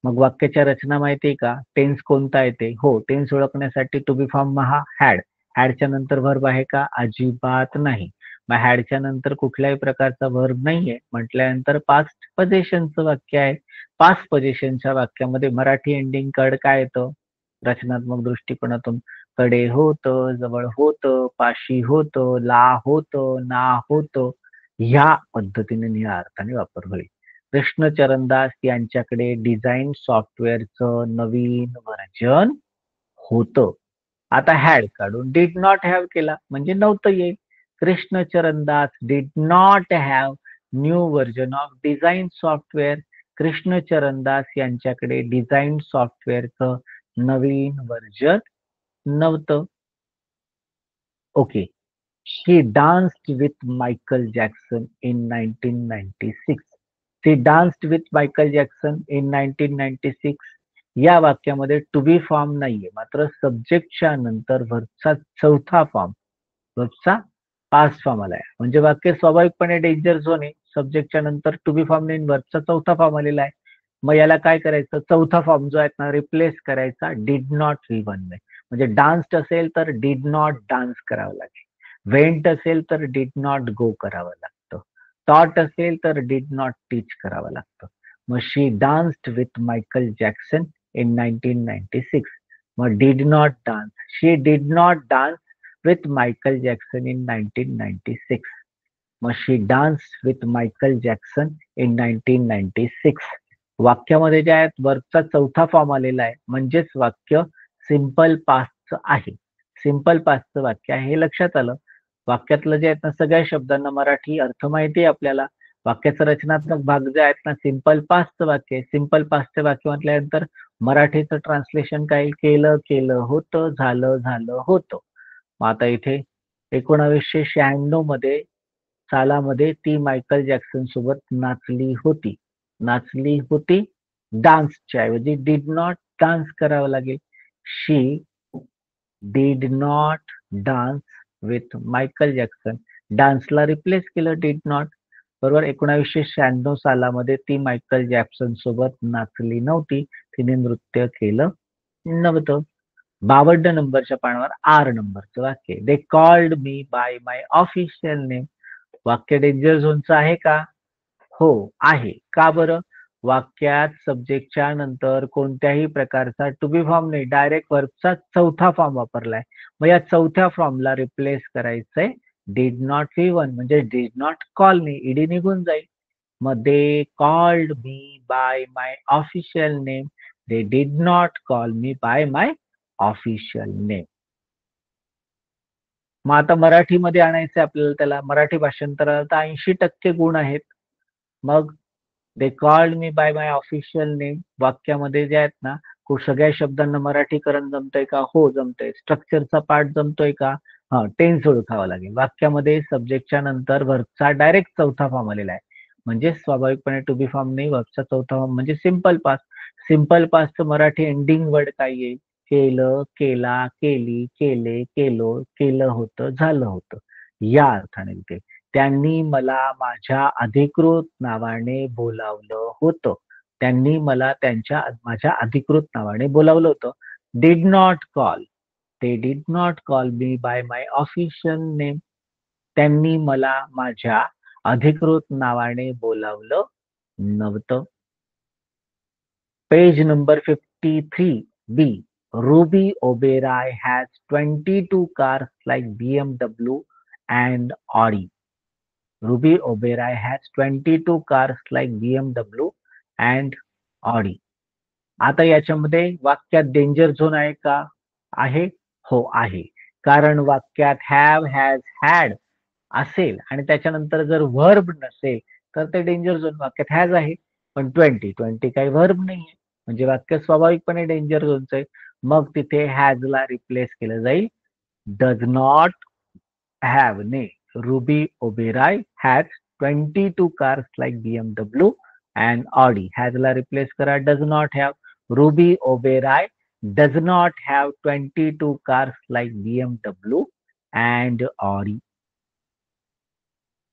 मग वाक्याच्या रचना माहिती आहे का? टेन्स कोणता येते? हो, टेन्स ओळखण्यासाठी टू बी फॉर्म हा हॅड. हॅडच्या नंतर व्हर्ब आहे का? अजिबात नाही. मग हॅडच्या नंतर कुठल्याही प्रकारचा व्हर्ब नाहीये म्हटल्यानंतर पास्ट पोझिशनचं वाक्य आहे. पास्ट पोझिशनच्या वाक्यामध्ये मराठी एंडिंग कड काय येतं? रचनात्मक दृष्टिकोनातून कडे होतं, जवळ होतं, पाशी होतं, ला होतं, ना होतं. ह्या पद्धतीने या अर्थाने वापर होईल. कृष्ण चरणदास यांच्याकडे डिझाईन सॉफ्टवेअरचं नवीन व्हर्जन होतं. आता हॅड काढून डिड नॉट हॅव केला म्हणजे नव्हतं येईल. Krishna Charandas did not have new version of design software. Krishna Charandas यांच्याकडे डिझाईन सॉफ्टवेअरचं नवीन व्हर्जन नव्हतं. Okay. She danced with Michael Jackson in 1996. She danced with Michael Jackson in 1996. या वाक्यामध्ये टू बी फॉर्म नाहीये मात्र सब्जेक्टच्या नंतर व्हर्बचा चौथा फॉर्म व्हर्बचा पास्ट फॉर्म आलाय म्हणजे वाक्य स्वाभाविकपणे डेंजर झोन आहे. सब्जेक्टच्या नंतर टू बी फॉर्म नाही व्हर्बचा चौथा फॉर्म आलेला आहे. मग याला काय करायचं? चौथा फॉर्म जो आहे ना रिप्लेस करायचा डिड नॉट V1 ने. म्हणजे डान्स्ड असेल तर डिड नॉट डान्स करावं लागेल. वेंट असेल तर डिड नॉट गो करावं लागतं. टॉट असेल तर डिड नॉट टीच करावं लागतं. मग she danced with Michael Jackson in 1996. मग did not dance. She did not dance with Michael Jackson in 1996. मग she dance with Michael Jackson in 1996. वाक्यामध्ये जे आहेत वर्बचा चौथा फॉर्म आलेला आहे म्हणजेच वाक्य सिंपल पास्टचं आहे. सिंपल पास्टचं वाक्य आहे हे लक्षात आलं. वाक्यातलं जे आहेत ना सगळ्या शब्दांना मराठी अर्थ माहिती आहे आपल्याला. वाक्याचा रचनात्मक भाग जे आहेत ना सिंपल पास्टचं वाक्य आहे. सिंपल पास्टचं वाक्य म्हटल्यानंतर मराठीचं ट्रान्सलेशन काय? केलं केलं होतं, झालं झालं होतं. मग आता इथे 1996 मध्ये सालामध्ये ती मायकल जॅक्सन सोबत नाचली होती. नाचली होती डान्सच्या ऐवजी डिड नॉट डान्स करावं लागेल. She did not dance with Michael Jackson. डान्सला रिप्लेस केलं डिड नॉट. बरोबर. 1996 सालामध्ये ती मायकल जॅक्सन सोबत नाचली नव्हती. तिने नृत्य केलं नव्हतं. 52 नंबरच्या पानावर R नंबरचं वाक्य. They called me by my official name. वाक्य डेंजर झोनचं आहे का? हो आहे. का बरं? वाक्यात सब्जेक्टच्या नंतर कोणत्याही प्रकारचा टू बी फॉर्म नाही डायरेक्ट वर्बचा चौथा फॉर्म वापरलाय. मग या चौथ्या फॉर्मला रिप्लेस करायचंय डिड नॉट V1 म्हणजे did not call me. ED निघून जाईल. मग they called me by my official name. They did not call me by my official name. मग आता मराठीमध्ये आणायचं आपल्याला त्याला. मराठी भाषांतराला 80% गुण आहेत. मग they called me by my official name वाक्यामध्ये जे आहेत ना सगळ्या शब्दांना मराठीकरण जमतंय का? हो जमतंय. स्ट्रक्चरचा पार्ट जमतोय का? हा टेन्स ओळखावा लागेल. वाक्यामध्ये सब्जेक्टच्या नंतर व्हर्बचा डायरेक्ट चौथा फॉर्म आलेला आहे. म्हणजे स्वाभाविकपणे टू बी फॉर्म नाही, वर्बचा चौथा फॉर्म म्हणजे सिंपल पास्ट. सिंपल पास्टचं मराठी एंडिंग वर्ड काय येईल? केलं, केला, केली, केले, केलो, केलं होतं, झालं होतं, या अर्थाने येते. त्यांनी मला माझ्या अधिकृत नावाने बोलावलं होतं. त्यांनी मला माझ्या अधिकृत नावाने बोलावलं होतं. Did not call. ते did not call me by my official name. त्यांनी मला माझ्या अधिकृत नावाने बोलावलं नव्हतं. Page number 53B. Ruby Oberoi has 22 cars like BMW and Audi. Ruby Oberoi has 22 cars like BMW and Audi. आता याच्यामध्ये वाक्यात डेंजर झोन आहे का? आहे? हो आहे. कारण वाक्यात हॅव, हॅज, हॅड असेल आणि त्याच्यानंतर जर व्हर्ब नसेल तर ते डेंजर झोन. वाक्यात हॅज आहे पण 20 काही व्हर्ब नाहीये, म्हणजे वाक्य स्वाभाविकपणे डेंजर झोनचं आहे. मग तिथे हॅजला रिप्लेस केलं जाईल डज नॉट हॅव ने. Ruby Oberoi has 22 cars like BMW and Audi. हॅजला रिप्लेस करा does not have. Ruby Oberoi does not have 22 cars like BMW and Audi.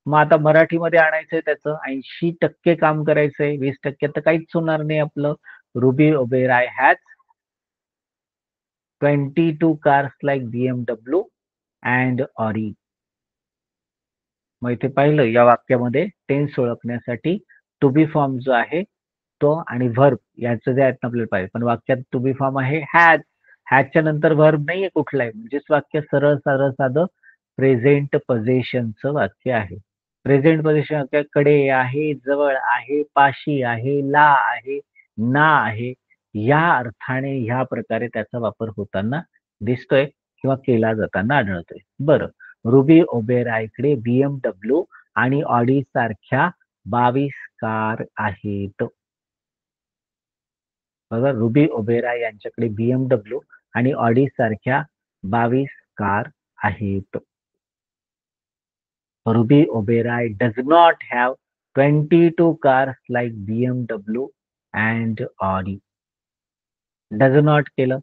मग आता मराठीमध्ये आणायचंय त्याचं 80% काम करायचंय, 20% तर काहीच होणार नाही आपलं. Ruby Oberoi has 22 cars like BMW and Audi. मग इथे पाहिलं या वाक्यामध्ये टेन्स ओळखण्यासाठी टू बी फॉर्म जो आहे तो आणि व्हर्ब याचं जे आहेत ना आपल्याला पाहिजे. पण वाक्यात टू बी फॉर्म आहे हॅज. हॅजच्या नंतर व्हर्ब नाहीये कुठलाही, म्हणजेच वाक्य सरळ सरळ साधं प्रेझेंट पोझिशनचं वाक्य आहे. प्रेझेंट पोझिशन कडे आहे, जवळ आहे, पाशी आहे, ला आहे, ना आहे, या अर्थाने ह्या प्रकारे त्याचा वापर होताना दिसतोय किंवा केला जाताना आढळतोय. बरं, रुबी ओबेरायकडे BMW आणि ऑडी सारख्या 22 कार आहेत. बघा, रुबी ओबेराय यांच्याकडे BMW आणि ऑडी सारख्या 22 कार आहेत. Ruby Oberoi does not have 22 cars like BMW and Audi. Does not केलं.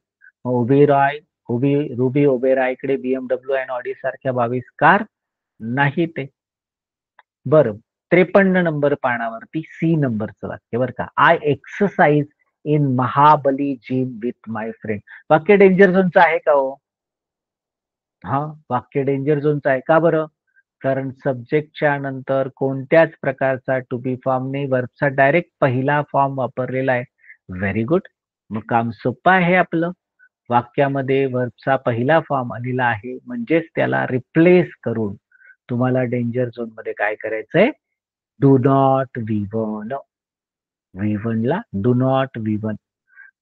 रुबी ओबेरॉयकडे BMW आणि ऑडी सारख्या 22 कार नाही ते. बरं, 53 नंबर पानावरती सी नंबरचं वाक्य बरं का. I exercise in Mahabali gym with my friend. वाक्य डेंजर झोनचं आहे का हो? हा, वाक्य डेंजर झोनचं आहे का बरं? कारण सब्जेक्टच्या नंतर कोणत्याच प्रकारचा टू बी फॉर्म नाही, वर्बचा डायरेक्ट पहिला फॉर्म वापरलेला आहे. Very good. मग काम सोपं आहे आपलं. वाक्यामध्ये वर्बचा पहिला फॉर्म आलेला आहे म्हणजेच त्याला रिप्लेस करून तुम्हाला डेंजर झोन मध्ये काय करायचंय? Do not V1. V1 ला डू नॉट V1.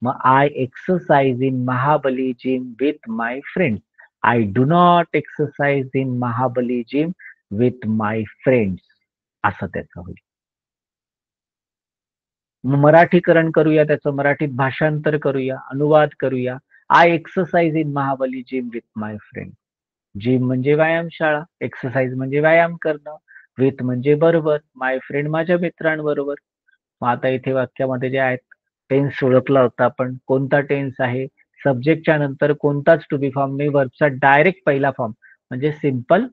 मग I exercise in Mahabali gym with my friend. I do not exercise in Mahabali gym with my friends, असं त्याचं होईल. मराठीकरण करूया, त्याचं मराठीत भाषांतर करूया, अनुवाद करूया. I exercise in Mahabali gym with my friend. Gym म्हणजे व्यायामशाळा, एक्सरसाइज म्हणजे व्यायाम करणं, विथ म्हणजे बरोबर, माय फ्रेंड माझ्या मित्रांबरोबर. मग आता इथे वाक्यामध्ये जे आहेत टेन्स ओळखला होता आपण. कोणता टेन्स आहे? सब्जेक्टच्या नंतर कोणताच टू बी फॉर्म नाही, वर्बचा डायरेक्ट पहिला फॉर्म म्हणजे simple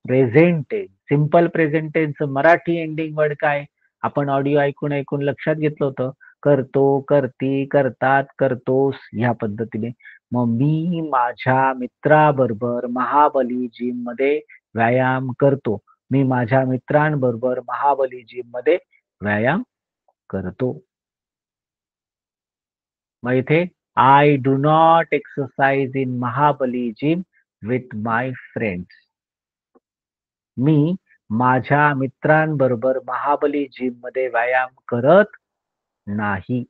present tense. Simple present tense Marathi ending word काय? आपण ऑडिओ ऐकून ऐकून लक्षात घेतलं होतं. करतो, करती, करतात, करतोस, ह्या पद्धतीने. मग मी माझ्या मित्राबरोबर महाबली जिम मध्ये व्यायाम करतो. मी माझ्या मित्रांबरोबर महाबली जिम मध्ये व्यायाम करतो. मग इथे I do not exercise in Mahabali gym with my friends. मी माझ्या मित्रांबरोबर महाबली जिम मध्ये व्यायाम करत नाही.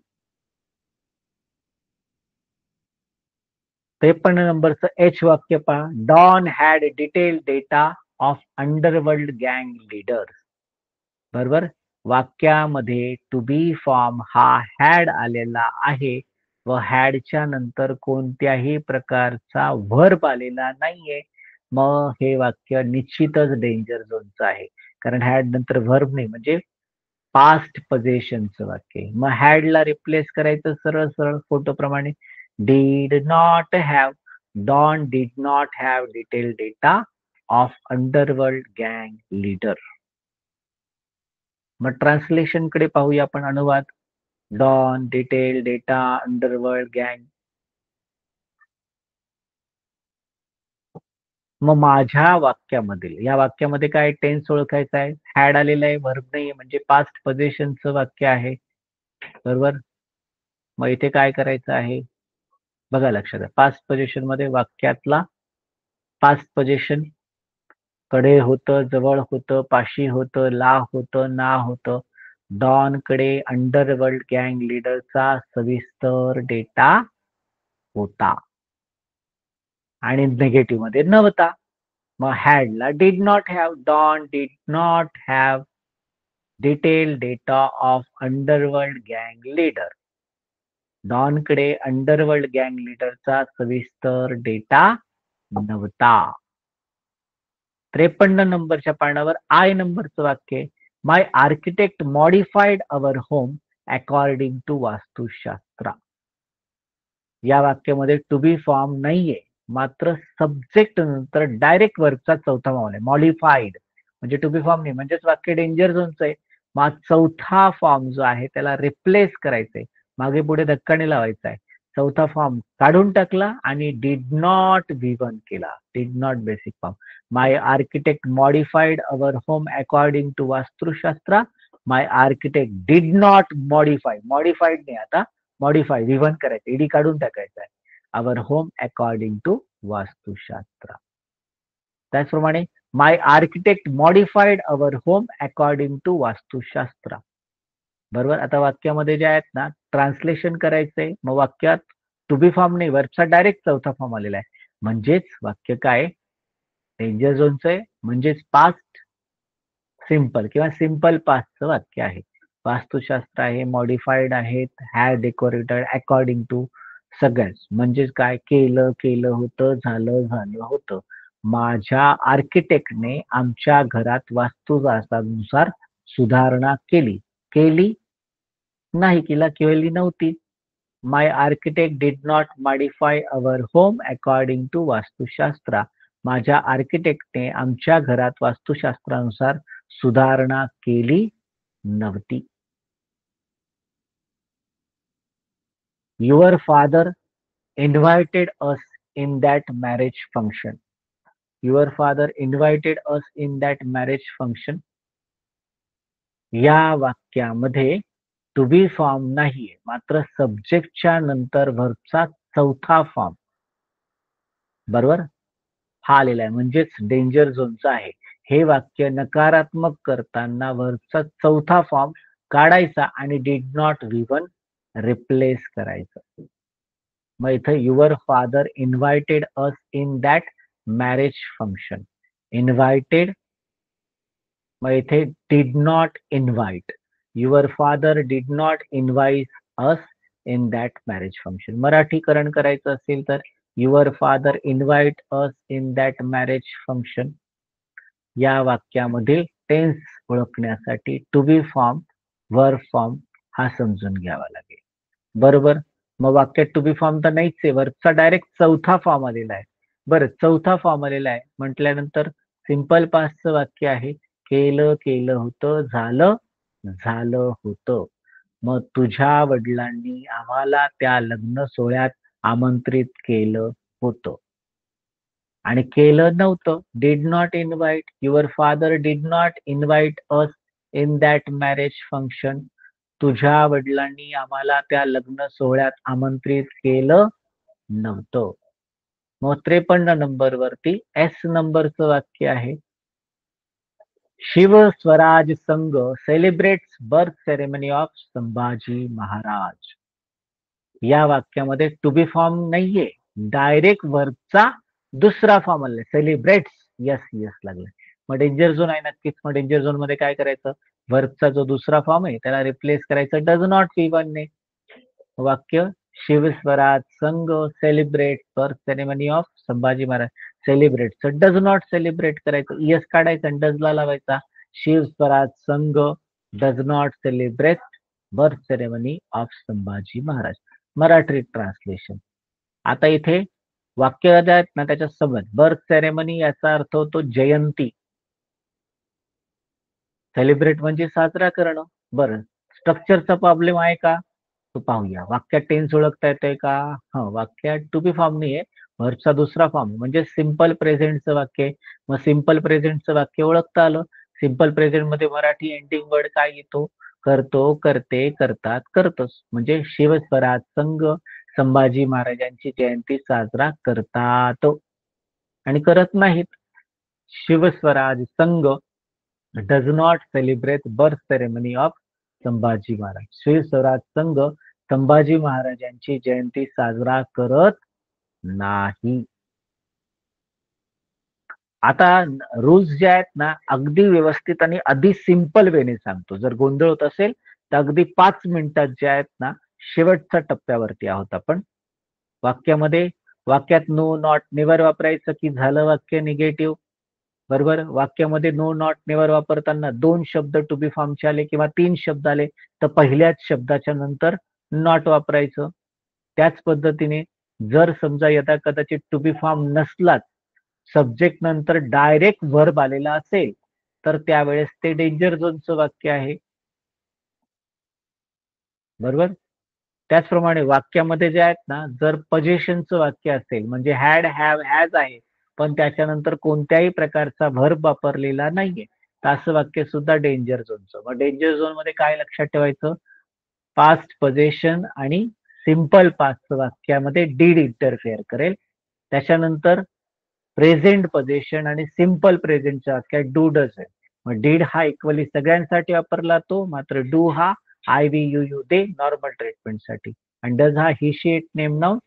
53 नंबरचं एच वाक्य पहा. Don had detail data of underworld गँग लीडर्स. बरोबर, वाक्यामध्ये टू बी फॉर्म हा हॅड आलेला आहे व हॅडच्या नंतर कोणत्याही प्रकारचा व्हर्ब आलेला नाहीये. मग हे वाक्य निश्चितच डेंजर झोनचं आहे. कारण हॅड नंतर व्हर्ब नाही, म्हणजे पास्ट पोझिशनचं वाक्य आहे. मग हॅडला रिप्लेस करायचं सरळ सरळ फोटो प्रमाणे. Did not have, don did not have detail data of underworld गँग लीडर. मग ट्रान्सलेशन कडे पाहूया आपण, अनुवाद. डॉन डिटेल डेटा अंडरवर्ल्ड गँग. मग माझ्या वाक्यामधील, या वाक्यामध्ये काय टेन्स ओळखायचा आहे, हॅड आलेला आहे, व्हर्ब नाही, म्हणजे पास्ट पोझिशनचं वाक्य आहे. बरोबर. मग इथे काय करायचं आहे बघा, लक्षात आहे. पास्ट पोझिशन मध्ये वाक्यातला पास्ट पोझिशन कडे होतं, जवळ होतं, पाशी होतं, ला होतं, ना होतं. डॉन कडे अंडरवर्ल्ड गँग लीडरचा सविस्तर डेटा होता आणि निगेटिव्ह मध्ये नव्हता. मग हॅडला did not have, don did not have detail data of underworld गँग लीडर. डॉन कडे अंडरवर्ल्ड गँग लीडरचा सविस्तर डेटा नव्हता. 53 नंबरच्या पानावर आय नंबरचं वाक्य, my architect modified our home according to Vastushastra. या वाक्यामध्ये टू बी फॉर्म नाहीये, मात्र सब्जेक्ट नंतर डायरेक्ट वर्बचा चौथा फॉर्म आहे, मॉडिफाईड. म्हणजे टू बी फॉर्म नाही, म्हणजेच वाक्य डेंजर झोनचं आहे. मग चौथा फॉर्म जो आहे त्याला रिप्लेस करायचंय, मागे पुढे धक्का नाही लावायचा आहे. चौथा फॉर्म काढून टाकला आणि डिड नॉट V1 केला, did not basic form. My architect modified our home according to Vastushastra. My architect did not modify, modified नाही, आता मॉडिफाय V1 करायचं, ईडी काढून टाकायचं आहे. Our home according to Vastushastra. त्याचप्रमाणे my architect modified our home according to Vastushastra. बरोबर. आता वाक्यामध्ये जे आहेत ना, ट्रान्सलेशन करायचंय. मग वाक्यात टू बी फॉर्म नाही, वर्बचा डायरेक्ट चौथा फॉर्म आलेला आहे, म्हणजेच वाक्य काय डेंजर झोनचं आहे, म्हणजेच पास्ट सिंपल किंवा सिंपल पास्टचं वाक्य आहे. वास्तुशास्त्र आहे, मॉडिफाईड आहेत, हॅड डेकोरेटेड, अकॉर्डिंग टू, सगळ्याच. म्हणजेच काय, केलं केलं होतं, झालं झालं होतं. माझ्या आर्किटेक्टने आमच्या घरात वास्तुशास्त्रानुसार सुधारणा केली. केली नाही, केली नव्हती. My architect did not modify our home according to Vastushastra. माझ्या आर्किटेक्टने आमच्या घरात वास्तुशास्त्रानुसार सुधारणा केली नव्हती. Your father invited us in that marriage function. Your father invited us in that marriage function. या वाक्यामध्ये टू बी फॉर्म नाहीये, मात्र सब्जेक्टच्या नंतर व्हर्बचा चौथा फॉर्म, बरोबर, हा आलेला आहे, म्हणजेच डेंजर झोनचा आहे. हे वाक्य नकारात्मक करताना व्हर्बचा चौथा फॉर्म काढायचा आणि डिड नॉट V1 रिप्लेस करायचं. मग इथं your father invited us in that marriage function. Invited, मग इथे did not invite. Your father did not invite us in that marriage function. मराठीकरण करायचं असेल तर your father invite us in that marriage function. या वाक्यामधील टेन्स ओळखण्यासाठी to be form, verb form हा समजून घ्यावा लागेल. बरोबर. मग वाक्यात टू बी फॉर्म तर नाहीच आहे, वर्बचा डायरेक्ट चौथा फॉर्म आलेला आहे. बरं, चौथा फॉर्म आलेला आहे म्हटल्यानंतर सिंपल पास्टचं वाक्य आहे, केलं केलं होतं, झालं झालं होतं. मग तुझ्या वडिलांनी आम्हाला त्या लग्न सोहळ्यात आमंत्रित केलं होतं आणि केलं नव्हतं, did not invite. Your father did not invite us in that marriage function. तुझ्या वडिलांनी आम्हाला त्या लग्न सोहळ्यात आमंत्रित केलं नव्हतं. मग 53 नंबर वरती एस नंबरचं वाक्य आहे, शिव स्वराज संघ celebrates birth ceremony of Sambhaji Maharaj. या वाक्यामध्ये टू बी फॉर्म नाहीये, डायरेक्ट वर्बचा दुसरा फॉर्म आलाय, सेलिब्रेट्स. यस यस लागलाय. मग डेंजर झोन आहे नक्कीच. मग डेंजर झोन मध्ये काय करायचं, वर्बचा जो दुसरा फॉर्म आहे त्याला रिप्लेस करायचं डज नॉट V1 ने. वाक्य, शिवस्वराज संघ celebrate birth ceremony of Sambhaji Maharaj. Celebrate does not celebrate करायचं, यस काढायचं आणि डजला लावायचा. शिव स्वराज संघ does not celebrate birth ceremony of Sambhaji Maharaj. Marathi translation. आता इथे वाक्य जे आहेत ना त्याच्या समज बर्थ सेरेमनी याचा अर्थ होतो जयंती. सेलिब्रेट म्हणजे साजरा करणं. बरं, स्ट्रक्चरचा प्रॉब्लेम आहे का तो पाहूया. वाक्यात टेन्स ओळखता येतोय का? वाक्यात टू बी फॉर्म नाहीये, व्हर्बचा दुसरा फॉर्म म्हणजे सिंपल प्रेझेंटचं वाक्य आहे. मग सिंपल प्रेझेंटचं वाक्य ओळखता आलं. सिंपल प्रेझेंट मध्ये मराठी एंडिंग वर्ड काय येतो? करतो, करते, करतात, करतोस. म्हणजे शिवस्वराज संघ संभाजी महाराजांची जयंती साजरा करतात आणि करत नाहीत. शिवस्वराज संघ does not celebrate birth ceremony of Sambhaji Maharaj. Shri Swaraj संघ संभाजी महाराजांची जयंती साजरा करत नाही. आता रूल्स जे आहेत ना अगदी व्यवस्थित आणि अगदी सिंपल वेने सांगतो. जर गोंधळ होत असेल तर अगदी 5 मिनिटात जे आहेत ना शेवटच्या टप्प्यावरती आहोत आपण. वाक्यात नो नॉट नेवर वापरायचं की झालं वाक्य निगेटिव्ह. बरोबर, वाक्यामध्ये नो नॉट नेवर वापरताना 2 शब्द टू बी फॉर्मचे आले किंवा 3 शब्द आले तर पहिल्याच शब्दाच्या नंतर नॉट वापरायचं. त्याच पद्धतीने जर समजा यथा कदाचित टू बी फॉर्म नसलाच, सब्जेक्ट नंतर डायरेक्ट व्हर्ब आलेला असेल तर त्यावेळेस ते डेंजर झोनचं वाक्य आहे. बरोबर, त्याचप्रमाणे वाक्यामध्ये जे आहेत ना जर पोझिशनचं वाक्य असेल म्हणजे हॅड हॅव हॅज आहे पण त्याच्यानंतर कोणत्याही प्रकारचा व्हर्ब वापरलेला नाहीये तर असं वाक्य सुद्धा डेंजर झोनचं. मग डेंजर झोन मध्ये काय लक्षात ठेवायचं? पास्ट पोझिशन आणि सिंपल पास्ट वाक्यामध्ये डीड इंटरफेअर करेल. त्याच्यानंतर प्रेझेंट पोझिशन आणि सिंपल प्रेझेंटच्या वाक्यात डू डज आहे. मग डीड हा इक्वली सगळ्यांसाठी वापरला तो, मात्र डू हा I we you you they normal ट्रीटमेंटसाठी आणि डज हा he she it name noun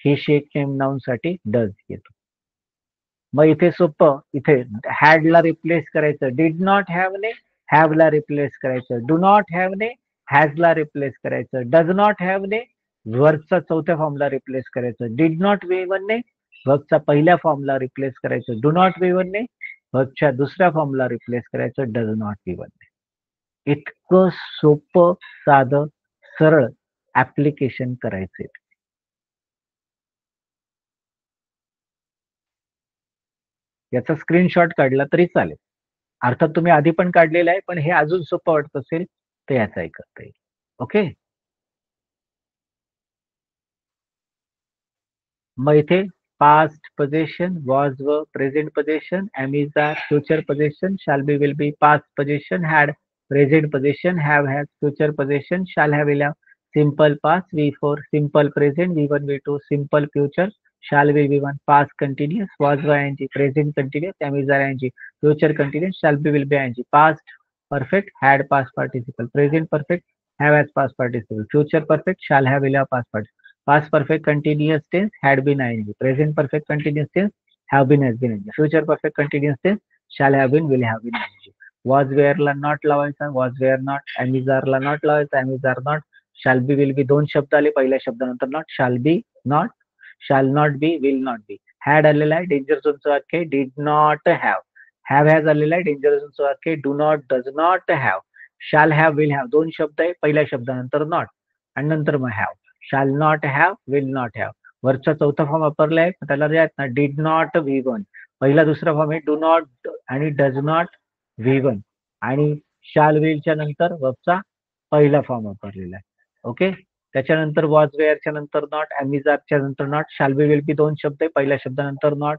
he she it name noun साठी डज येतो. मग इथे सोपं, इथे हॅड ला रिप्लेस करायचं डिड नॉट हॅव ने, हॅव ला रिप्लेस करायचं डू नॉट हॅव ने, हॅज ला रिप्लेस करायचं डज नॉट हॅव ने, वर्बचा चौथ्या फॉर्मला रिप्लेस करायचं डिड नॉट वी वन ने, वर्बचा पहिल्या फॉर्मला रिप्लेस करायचं डू नॉट वी वन ने, वर्बच्या दुसऱ्या फॉर्मला रिप्लेस करायचं डज नॉट वी वन ने. इतकं सोपं, साधं, सरळ ऍप्लिकेशन करायचे. याचा स्क्रीनशॉट काढला तरी चालेल. अर्थात तुम्ही आधी पण काढलेला आहे पण हे अजून सोपं वाटत असेल तर याचाही करता येईल. ओके, मग इथे पास्ट पोझिशन वॉज व present position am is are future position shall be will be past position had present position have has future position shall have will have simple past V4 simple present V1 V2 simple future shall will be one past continuous was by ing present continuous am is are ing future continuous shall be will be ing past perfect had past participle present perfect have as past participle future perfect shall have will have past participle past perfect continuous tense had been ing present perfect continuous tense have been has been ing future perfect continuous tense shall have been will have been ing was where la not लावायचा was where not am is are ला not लावायचा am is are not shall be will be दोन शब्द आले पहिल्या शब्दानंतर not shall be not shall not be will not be had आलेला आहे danger झोनचं वाक्य did not have has आलेला आहे डेंजर झोनचं वाक्य do not does not have shall have will have दोन शब्द आहे पहिल्या शब्दानंतर not आणि नंतर मग have shall not have will not have वरचा चौथा फॉर्म वापरला आहे त्याला जे आहेत ना did not V1 पहिला दुसरा फॉर्म आहे do not आणि does not V1 आणि shall will च्या नंतर वरचा पहिला फॉर्म वापरलेला आहे. ओके, त्याच्यानंतर वॉज वेअरच्या नंतर नॉट ॲमिजारच्या नंतर नॉट शाल बी विल बी दोन शब्द आहे पहिल्या शब्दानंतर नॉट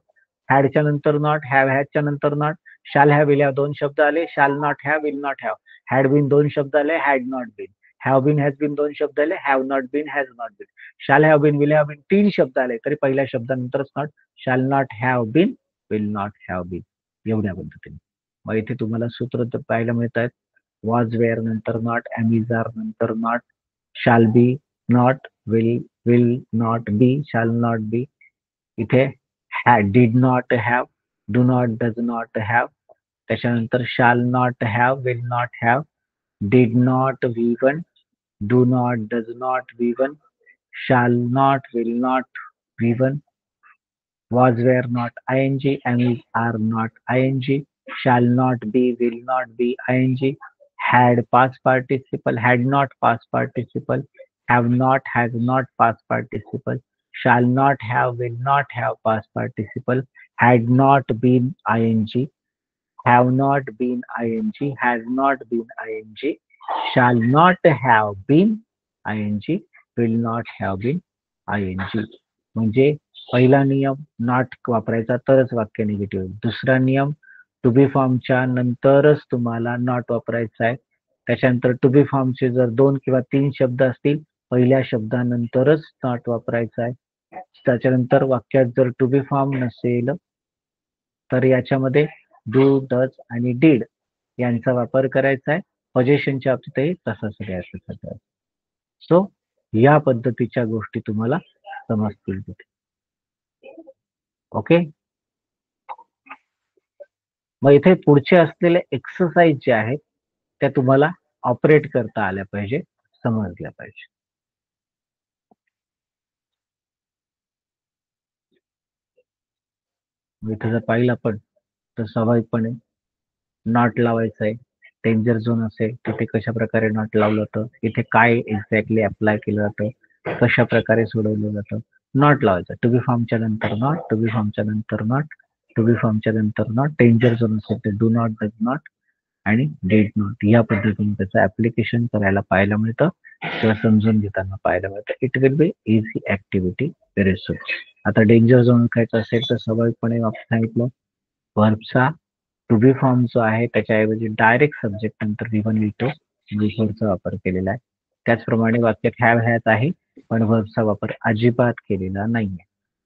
हॅडच्या नंतर नॉट हॅव हॅजच्या नंतर नॉट शाल हॅव विल हॅव दोन शब्द आले shall not have will not have had been दोन शब्द आले had not been have been has been दोन शब्द आले have not been has not been shall have been will have been तीन शब्द आले तरी पहिल्या शब्दानंतरच not shall not have been will not have been एवढ्या पद्धतीने. मग इथे तुम्हाला सूत्र पाहायला मिळत आहेत वॉज वेअर नंतर नॉट ॲमिजार नंतर not shall be not will not be shall not be इथे did not have do not does not have त्याच्यानंतर shall not have will not have did not V1 do not does not V1 shall not will not V1 was were not ing and are not ing shall not be, will not be, ing, had past participle, had not past participle, have not, has not past participle, shall not have, will not have past participle, had not been ing, have not been ing, has not been ing, shall not have been ing, will not have been ing. म्हणजे पहिला नियम not वापरायचा तरच वाक्य negative. दुसरा नियम to be फॉर्मच्या नंतरच तुम्हाला नॉट वापरायचा आहे. त्याच्यानंतर टू बी फॉर्मचे जर 2 किंवा 3 शब्द असतील, पहिल्या शब्दानंतरच नॉट वापरायचा आहे. त्याच्यानंतर वाक्यात जर टू बी फॉर्म नसेल तर याच्यामध्ये डू, डज आणि डीड यांचा वापर करायचा आहे. पोझिशनच्या बाबतीतही तसाच रियायत करायचा. सो या पद्धतीच्या गोष्टी तुम्हाला समजतील तिथे. ओके. मग इथे पुढचे असलेले एक्सरसाइज जे आहेत त्या तुम्हाला ऑपरेट करता आल्या पाहिजे, समजल्या पाहिजे. इथे जर पाहिलं आपण तर स्वाभाविकपणे नॉट लावायचं आहे. डेंजर झोन असेल तिथे कशा प्रकारे नॉट लावलं जातं, इथे काय एक्झॅक्टली अप्लाय केलं जातं, कशा प्रकारे सोडवलं जातं. नॉट लावायचं. टू बी फॉर्मच्या नंतर नॉट, टू बी फॉर्मच्या नंतर नॉट, टू बी फॉर्मच्या नंतर नॉट. डेंजर झोन असेल तर डू नॉट, डज नॉट आणि डेड नॉट या पद्धतीने त्याचं ऍप्लिकेशन करायला पाहायला मिळतं किंवा समजून घेताना पाहायला मिळतं. It will be easy activity very soon. आता डेंजर झोन ओळखायचं असेल तर स्वाभाविकपणे आपण सांगितलं व्हर्बचा टू बी फॉर्म जो आहे त्याच्याऐवजी डायरेक्ट सब्जेक्ट नंतर V1 V2 V4चा वापर केलेला आहे. त्याचप्रमाणे वाक्यात हॅव हॅज आहे पण व्हर्बचा वापर अजिबात केलेला नाहीये.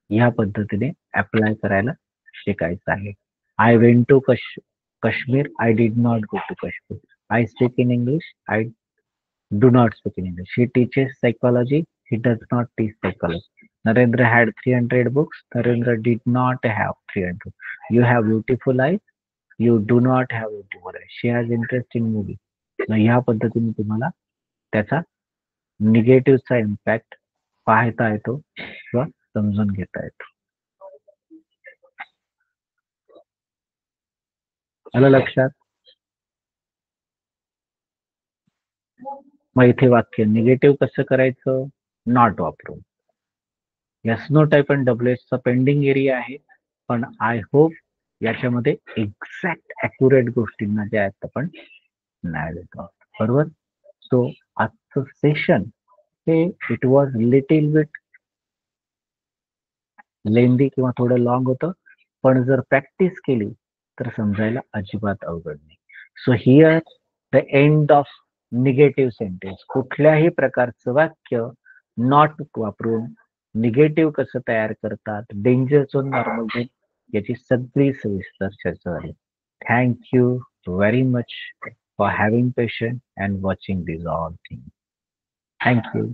ह्या पद्धतीने अप्लाय करायला शिकायचं आहे. I went to Kashmir. I did not go to Kashmir. I speak in English. I do not speak in English. He teaches psychology. He does not teach psychology. Narendra had 300 books. Narendra did not have 300. You have beautiful eyes. You do not have beautiful eyes. She has interest in movies. ह्या पद्धतीने तुम्हाला त्याचा निगेटिव्हचा impact पाहता येतो किंवा समजून घेता येतो. आलं लक्षात? मग इथे वाक्य निगेटिव्ह कसं करायचं? नॉट वापरून. एस नो टाईप आणि WH चा पेंडिंग एरिया आहे पण आय होप याच्यामध्ये एक्झॅक्ट अॅक्युरेट गोष्टींना जे आहेत आपण नाही देतो आहोत. बरोबर. सो आजचं सेशन हे इट वॉज लिटिल बिट लेंदी किंवा थोडं लॉंग होतं पण जर प्रॅक्टिस केली तर समजायला अजिबात अवघड नाही. So here the end of negative sentence. कुठल्याही प्रकारचं वाक्य नॉट वापरून निगेटिव्ह कसं तयार करतात, डेंजर झोन, नॉर्मल झोन याची सगळी सविस्तर चर्चा झाली. Thank you very much for having patience and watching this all thing. Thank you.